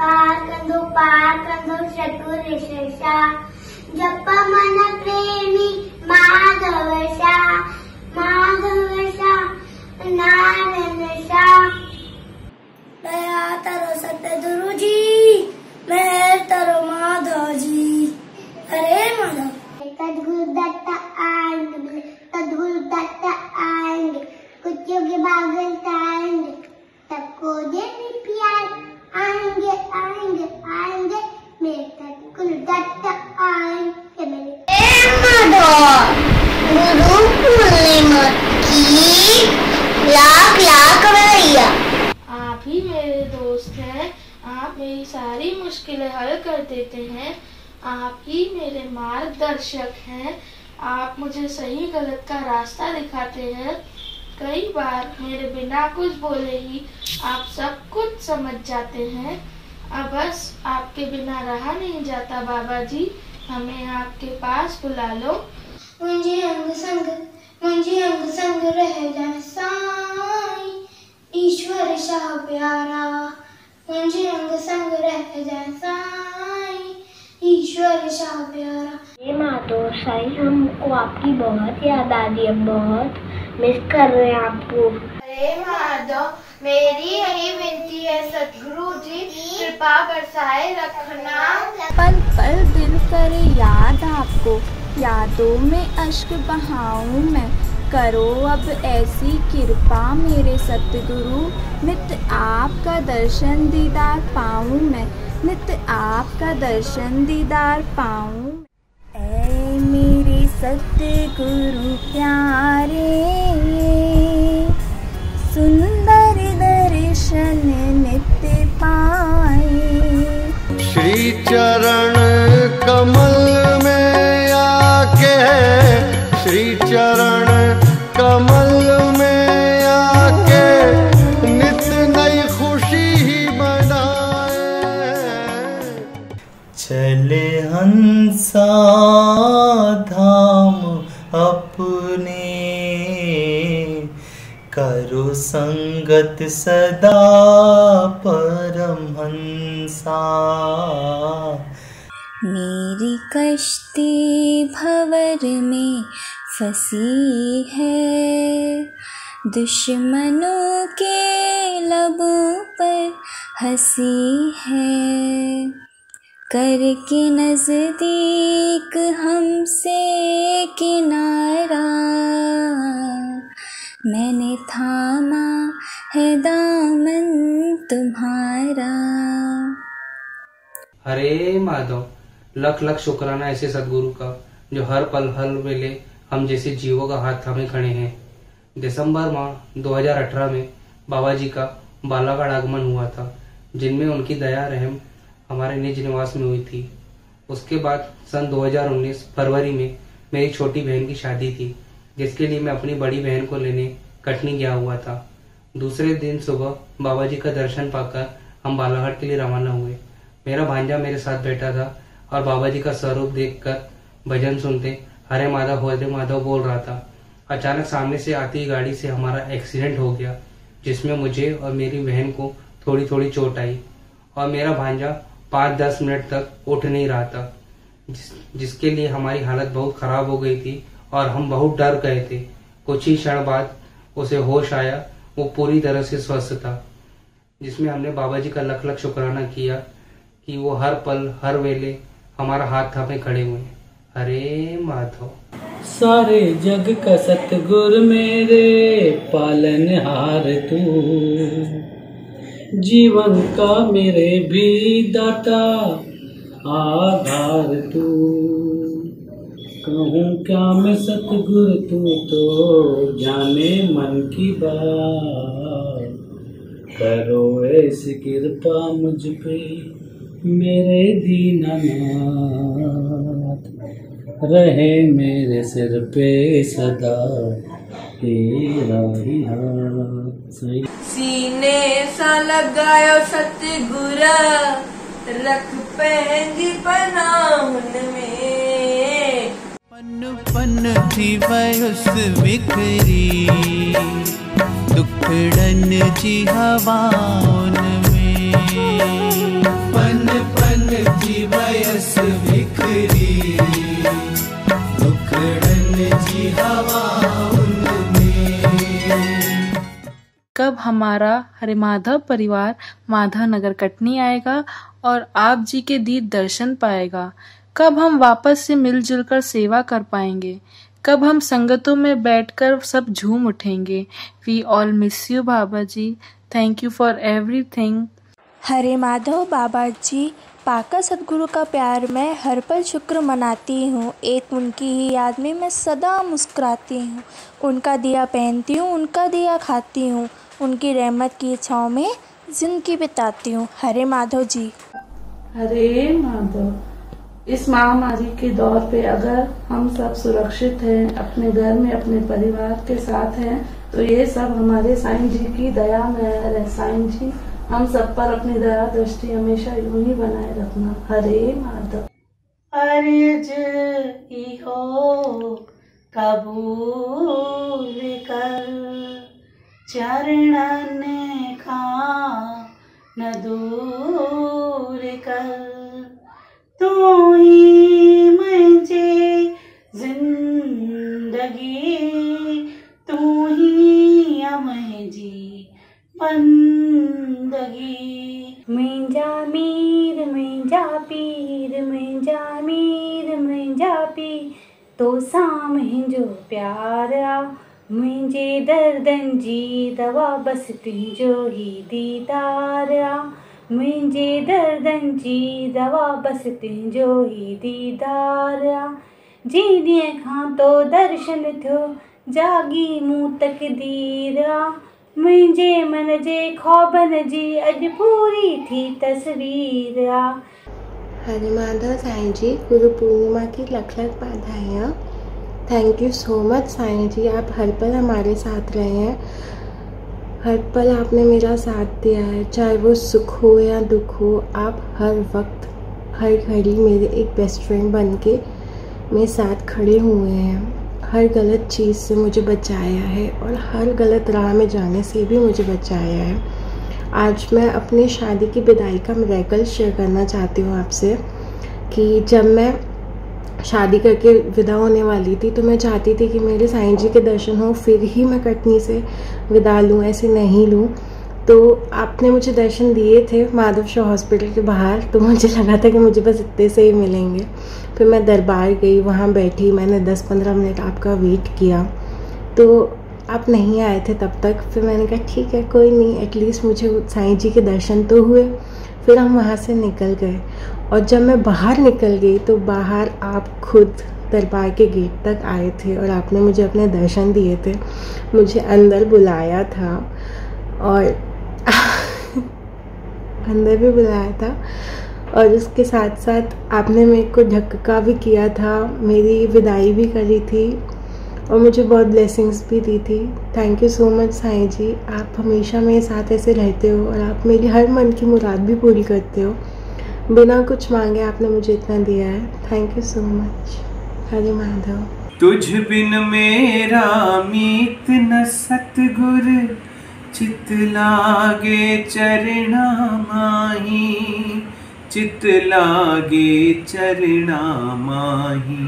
पार कंदो सतगुरु शेषा जप मन प्रेमी माधवशा नारायण शा। दया तरो सतगुरु जी, मेहर तरो माधव जी। हरे माधव। सतगुरु दत्त आएंगे, सतगुरु दत्त आएंगे, कुछ योगी बागल आएंगे, सबको देवी प्यार आएंगे आएंगे आएंगे, मेरे सतगुरु दत्त आएंगे मेरे। गुरु पूर्णिमा की लाख लाख बधाइयाँ। आप ही मेरे दोस्त हैं, आप मेरी सारी मुश्किलें हल कर देते हैं, आप ही मेरे मार्गदर्शक हैं, आप मुझे सही गलत का रास्ता दिखाते हैं। कई बार मेरे बिना कुछ बोले ही आप सब कुछ समझ जाते हैं। अब बस आपके बिना रहा नहीं जाता बाबा जी, हमें आपके पास बुला लो। मुझे अंग संग रह जाए साईं, ईश्वर शाह प्यारा। मुझे अंग संग रह जाए साईं, ईश्वर शाह प्यारा। ये माधव साईं, हमको आपकी बहुत याद आ रही है, बहुत मिस कर रहे हैं आपको। अरे माधव, मेरी यही विनती है सतगुरु जी, कृपा बरसाए रखना। पल पल दिल करे याद आपको, यादों में अश्क बहाऊं मैं। करो अब ऐसी कृपा मेरे सतगुरु, नित्य आपका दर्शन दीदार पाऊं मैं, नित्य आपका दर्शन दीदार पाऊं। ऐ मेरे सतगुरु प्यारे, सुंदर दर्शन नित्य पाए। श्री चरण कमल में आके, श्री चरण कमल में आके, नित्य नई खुशी ही मनाए। चले हंसा धाम अपने, करो संगत सदा परमहंसा। मेरी कश्ती भंवर में फंसी है, दुश्मनों के लबों पर हंसी है। करके नजदीक हमसे किनारा, मैंने थामा है दामन तुम्हारा। हरे माधव, लख लख शुक्राना ऐसे सदगुरु का, जो हर पल हर वेले हम जैसे जीवों का हाथ थामे खड़े हैं। दिसंबर माह 2018 में बाबा जी का बालाघाट आगमन हुआ था, जिनमें उनकी दया रहम हमारे निज निवास में हुई थी। उसके बाद सन 2019 फरवरी में मेरी छोटी बहन की शादी थी, जिसके लिए मैं अपनी बड़ी बहन को लेने कटनी गया हुआ था। दूसरे दिन सुबह बाबा जी का दर्शन पाकर हम बालाघाट के लिए रवाना हुए। मेरा भांजा मेरे साथ बैठा था और बाबा जी का स्वरूप देखकर भजन सुनते हरे माधव बोल रहा था। अचानक सामने से आती गाड़ी से हमारा एक्सीडेंट हो गया, जिसमें मुझे और मेरी बहन को थोड़ी थोड़ी चोट आई और मेरा भांजा 5-10 मिनट तक उठ नहीं रहा था, जिसके लिए हमारी हालत बहुत खराब हो गई थी और हम बहुत डर गए थे। कुछ ही क्षण बाद उसे होश आया, वो पूरी तरह से स्वस्थ था, जिसमें हमने बाबा जी का लख लख शुक्राना किया कि वो हर पल हर वेले हमारा हाथ थामे खड़े हुए। हरे माधव। सारे जग का सतगुर मेरे पालनहार तू, जीवन का मेरे भी दाता आधार तू। कहूँ क्या मैं सतगुर, तू तो जाने मन की बात। करो ऐसी कृपा मुझ पे मेरे दीनानाथ, रहे मेरे सिर पे सदा तेरा ही हाथ। सीने सा लगायो सतगुर, रख पहली पनाहुन में। पन पन थी वयुस विखरी, दुखड़न जी हवाउन में। विकरी दुखड़न जी हवा उनमें। कब हमारा हरे माधव परिवार माधव नगर कटनी आएगा और आप जी के दीप दर्शन पाएगा? कब हम वापस से मिलजुल कर सेवा कर पाएंगे? कब हम संगतों में बैठकर सब झूम उठेंगे? We all miss you Baba ji. Thank you for everything. Hare Madhav Baba ji, पाका सदगुरु का प्यार मैं हर पल शुक्र मनाती हूँ। एक उनकी ही याद में मैं सदा मुस्कुराती हूँ। उनका दिया पहनती हूँ, उनका दिया खाती हूँ, उनकी रहमत की छाँव में जिंदगी बिताती हूँ। हरे माधव जी। हरे माधव। इस महामारी के दौर पे अगर हम सब सुरक्षित हैं, अपने घर में अपने परिवार के साथ हैं, तो ये सब हमारे साईं जी की दया में है। साईं जी हम सब पर अपनी दया दृष्टि हमेशा यूं ही बनाए रखना। हरे माधव। अर्ज इहो कबूल कर, चरणन का न दूर कर, तू ही मुझे जिंदगी, तू ही मुझी बंदगी। मुंहिंजा मीर मुंहिंजा पीर, मुंहिंजा मीर मुंहिंजा पीर, तो सां मुंहिंजो प्यार आ। मुंहिंजे दर्दन जी दवा बस तुंहिंजो ही दीदार आ। मुंहिंजे दर्दन जी दवा बस तुंहिंजो ही दीदार आ। जी ॾींहं खां तो दर्शन थियो, जागी मूं तकदीर आ। मुंहिंजे मन जे ख्वाबन जी अॼु पूरी थी तस्वीर आ। हरे माधव साईं जी, गुरु पूर्णिमा की लख लख बधाइयाँ। Thank you so much Sai ji, आप हर पल हमारे साथ रहे हैं। हर पल आपने मेरा साथ दिया है, चाहे वो सुख हो या दुख हो। आप हर वक्त हर घड़ी मेरे एक बेस्ट फ्रेंड बन के मेरे साथ खड़े हुए हैं। हर गलत चीज़ से मुझे बचाया है और हर गलत राह में जाने से भी मुझे बचाया है। आज मैं अपनी शादी की विदाई का मिरेकल शेयर करना चाहती हूँ आपसे कि जब मैं शादी करके विदा होने वाली थी तो मैं चाहती थी कि मेरे साईं जी के दर्शन हो, फिर ही मैं कटनी से विदा लूँ, ऐसे नहीं लूँ। तो आपने मुझे दर्शन दिए थे माधव शाह हॉस्पिटल के बाहर, तो मुझे लगा था कि मुझे बस इतने से ही मिलेंगे। फिर मैं दरबार गई, वहाँ बैठी, मैंने 10-15 मिनट आपका वेट किया, तो आप नहीं आए थे तब तक। फिर मैंने कहा ठीक है कोई नहीं, एटलीस्ट मुझे साईं जी के दर्शन तो हुए। फिर हम वहाँ से निकल गए और जब मैं बाहर निकल गई तो बाहर आप खुद दरबार के गेट तक आए थे और आपने मुझे अपने दर्शन दिए थे, मुझे अंदर बुलाया था और अंदर भी बुलाया था और उसके साथ साथ आपने मेरे को धक्का भी किया था, मेरी विदाई भी करी थी और मुझे बहुत ब्लेसिंग्स भी दी थी। Thank you so much Sai ji, आप हमेशा मेरे साथ ऐसे रहते हो और आप मेरी हर मन की मुराद भी पूरी करते हो। बिना कुछ मांगे आपने मुझे इतना दिया है। Thank you so much. Hare Madhav. तुझ बिन मेरा मीत न सतगुर, चित लागे चरणा माही, चित लागे चरणा माही।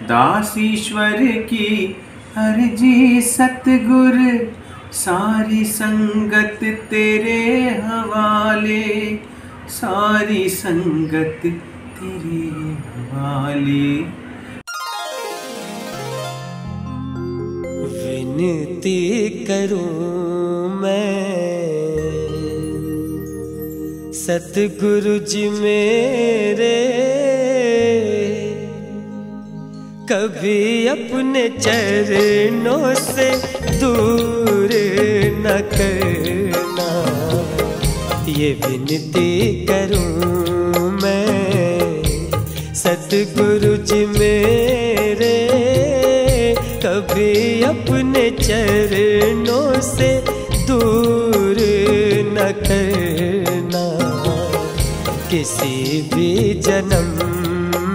दास ईश्वर की अर्जी सतगुर, सारी संगत तेरे हवाले, सारी संगत तेरे हवाले। विनती करूं मैं सतगुरु जी मेरे, कभी अपने चरणों से दूर न करना। ये विनती करूं मैं सतगुरु जी मेरे, कभी अपने चरणों से दूर न करना। किसी भी जन्म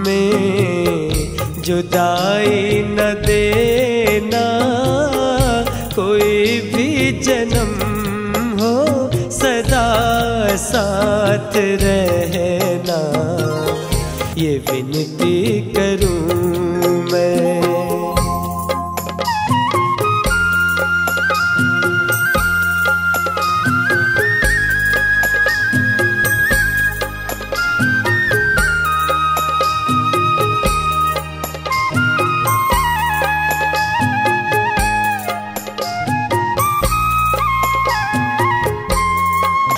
में जुदाई न देना, कोई भी जन्म हो सदा साथ रहना। ये विनती करूं मैं।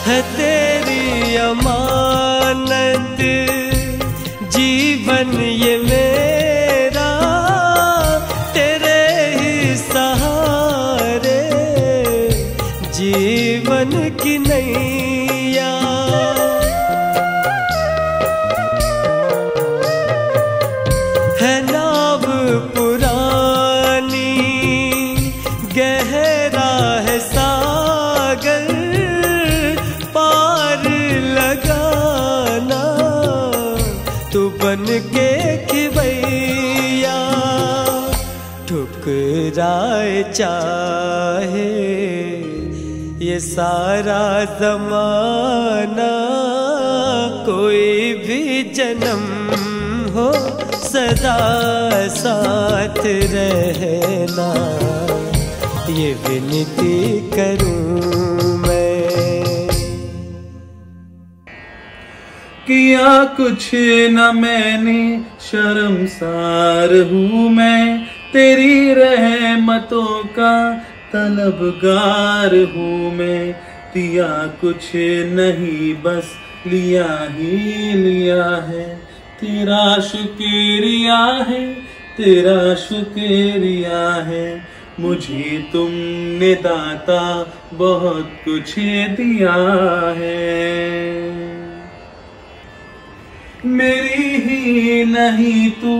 है तेरी अमानत जीवन ये मेरा, तेरे ही सहारे जीवन की नैया। है नाव पुरानी गहरा है सागर, लगाना तू बन के खिवैया। ठुकराए चाहे ये सारा जमाना, कोई भी जन्म हो सदा साथ रहना, ये विनती करूं मैं। किया कुछ न मैंने शर्मसार हूँ मैं, तेरी रहमतों का तलबगार हूँ मैं। दिया कुछ नहीं बस लिया ही लिया है, तेरा शुक्रिया है, तेरा शुक्रिया है। मुझे तुमने दाता बहुत कुछ दिया है। मेरी ही नहीं तू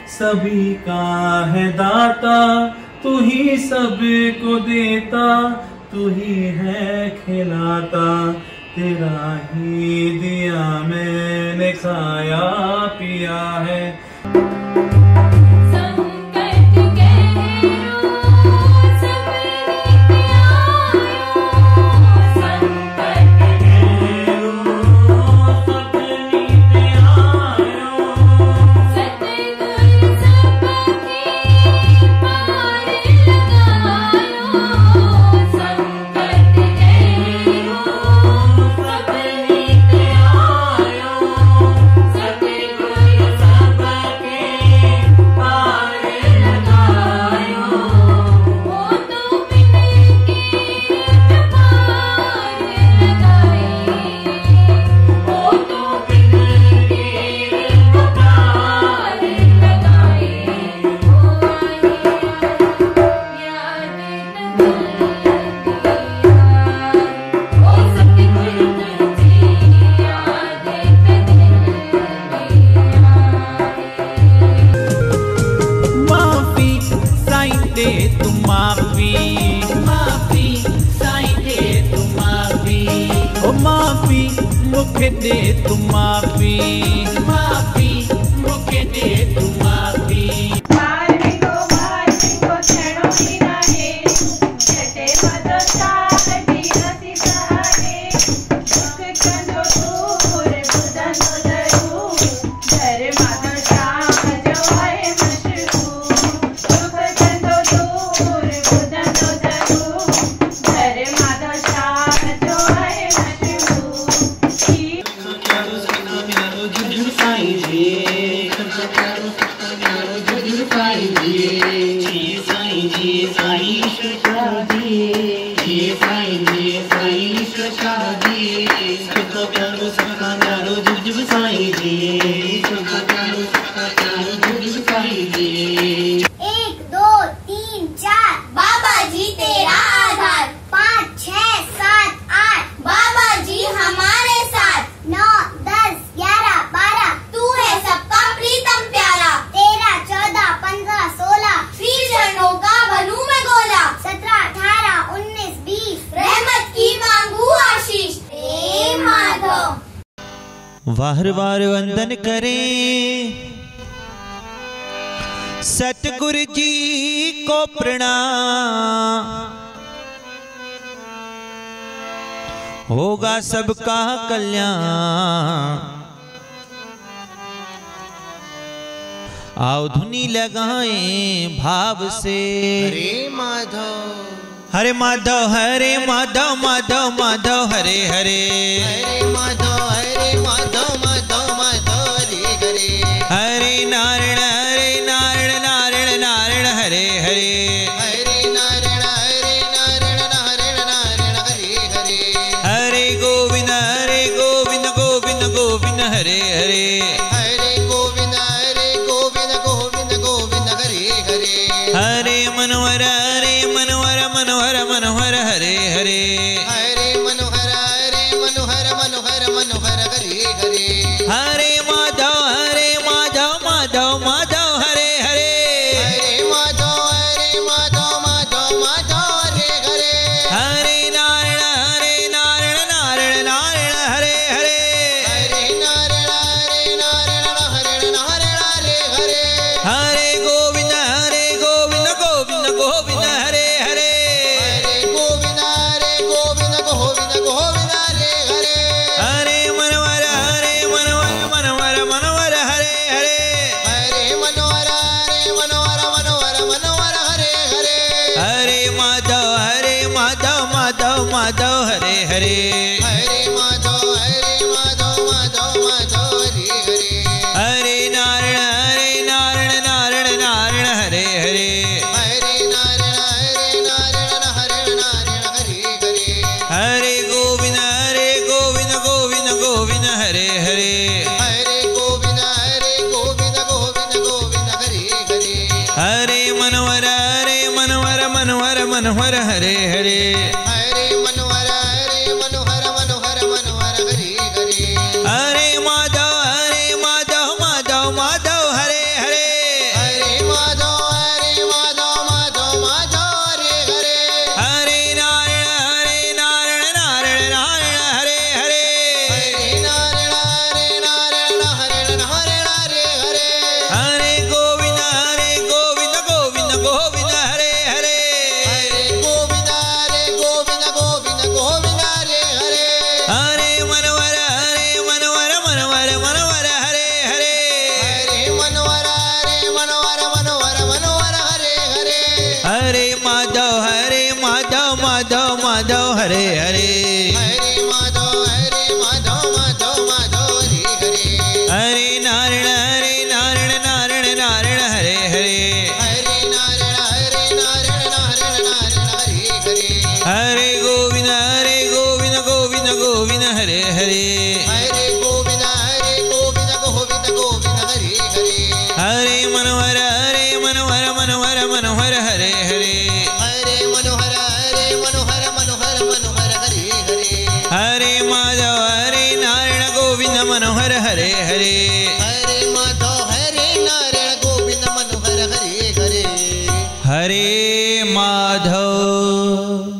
सभी का है दाता, तू ही सबको देता, तू ही है खिलाता। तेरा ही दिया मैंने खाया पिया है। मुखे दे तू माफी, माफी मुखे दे तू माफी। वार वार वंदन करें सतगुरु जी को प्रणाम, होगा सबका कल्याण। आओ धुनी लगाएं भाव से। हरे माधव हरे माधव हरे माधव माधव माधव हरे हरे। हरे माधव माधव माधव हरे हरे। हरे नारायण नारायण नारायण हरे हरे। हरे नारायण नारायण हरे हरे। हरे गोविंद गोविंद गोविंद हरे हरे। हरे गोविंद गोविंद हरे हरे। हरे मनोहर मनोहर हरे हरे। हरे मनोहर हरे हरे। हरे माधव माधव माधव हरे हरे। हरे माधव हरे हरे। हरे नारायण नारायण हरे हरे। हरे नारायण हरे हरे। हरे गोविंद गोविंद हरे हरे। हरे गोविंद हरे हरे। हरे मनोहर हरे हरे। हरे मनोहर हरे हरे। हरे माधव माधव हरे हरे। हरे माधव हरे हरे। हरे नारायण नारायण हरे हरे। हरे नारायण हरे हरे। हरे गोविंद गोविंद हरे हरे। हरे गोविंद हरे हरे। हरे मनोहर हरे हरे। हरे मनोहर हरे हरे। हरे माधव हरे हरे। हरे माधव हरे हरे। हरे नारायण हरे हरे। हरे नारायण हरे हरे। हरे गोविंद हरे हरे। हरे गोविंद हरे हरे। हरे मनोहर हरे हरे। हरे मनोहर हरे हरे। हरे माधव हरे हरे। हरे माधव हरे हरे। हरे नारायण हरे हरे। हरे नारायण हरे हरे। हरे गोविंद हरे हरे। हरे गोविंद हरे हरे। हरे मनोहर हरे हरे। हरे मनोहर हरे हरे। हरे माधव नारायण गोविंद मनोहर हरे हरे। हरे माधव नारायण गोविंद मनोहर हरे हरे। हरे माधव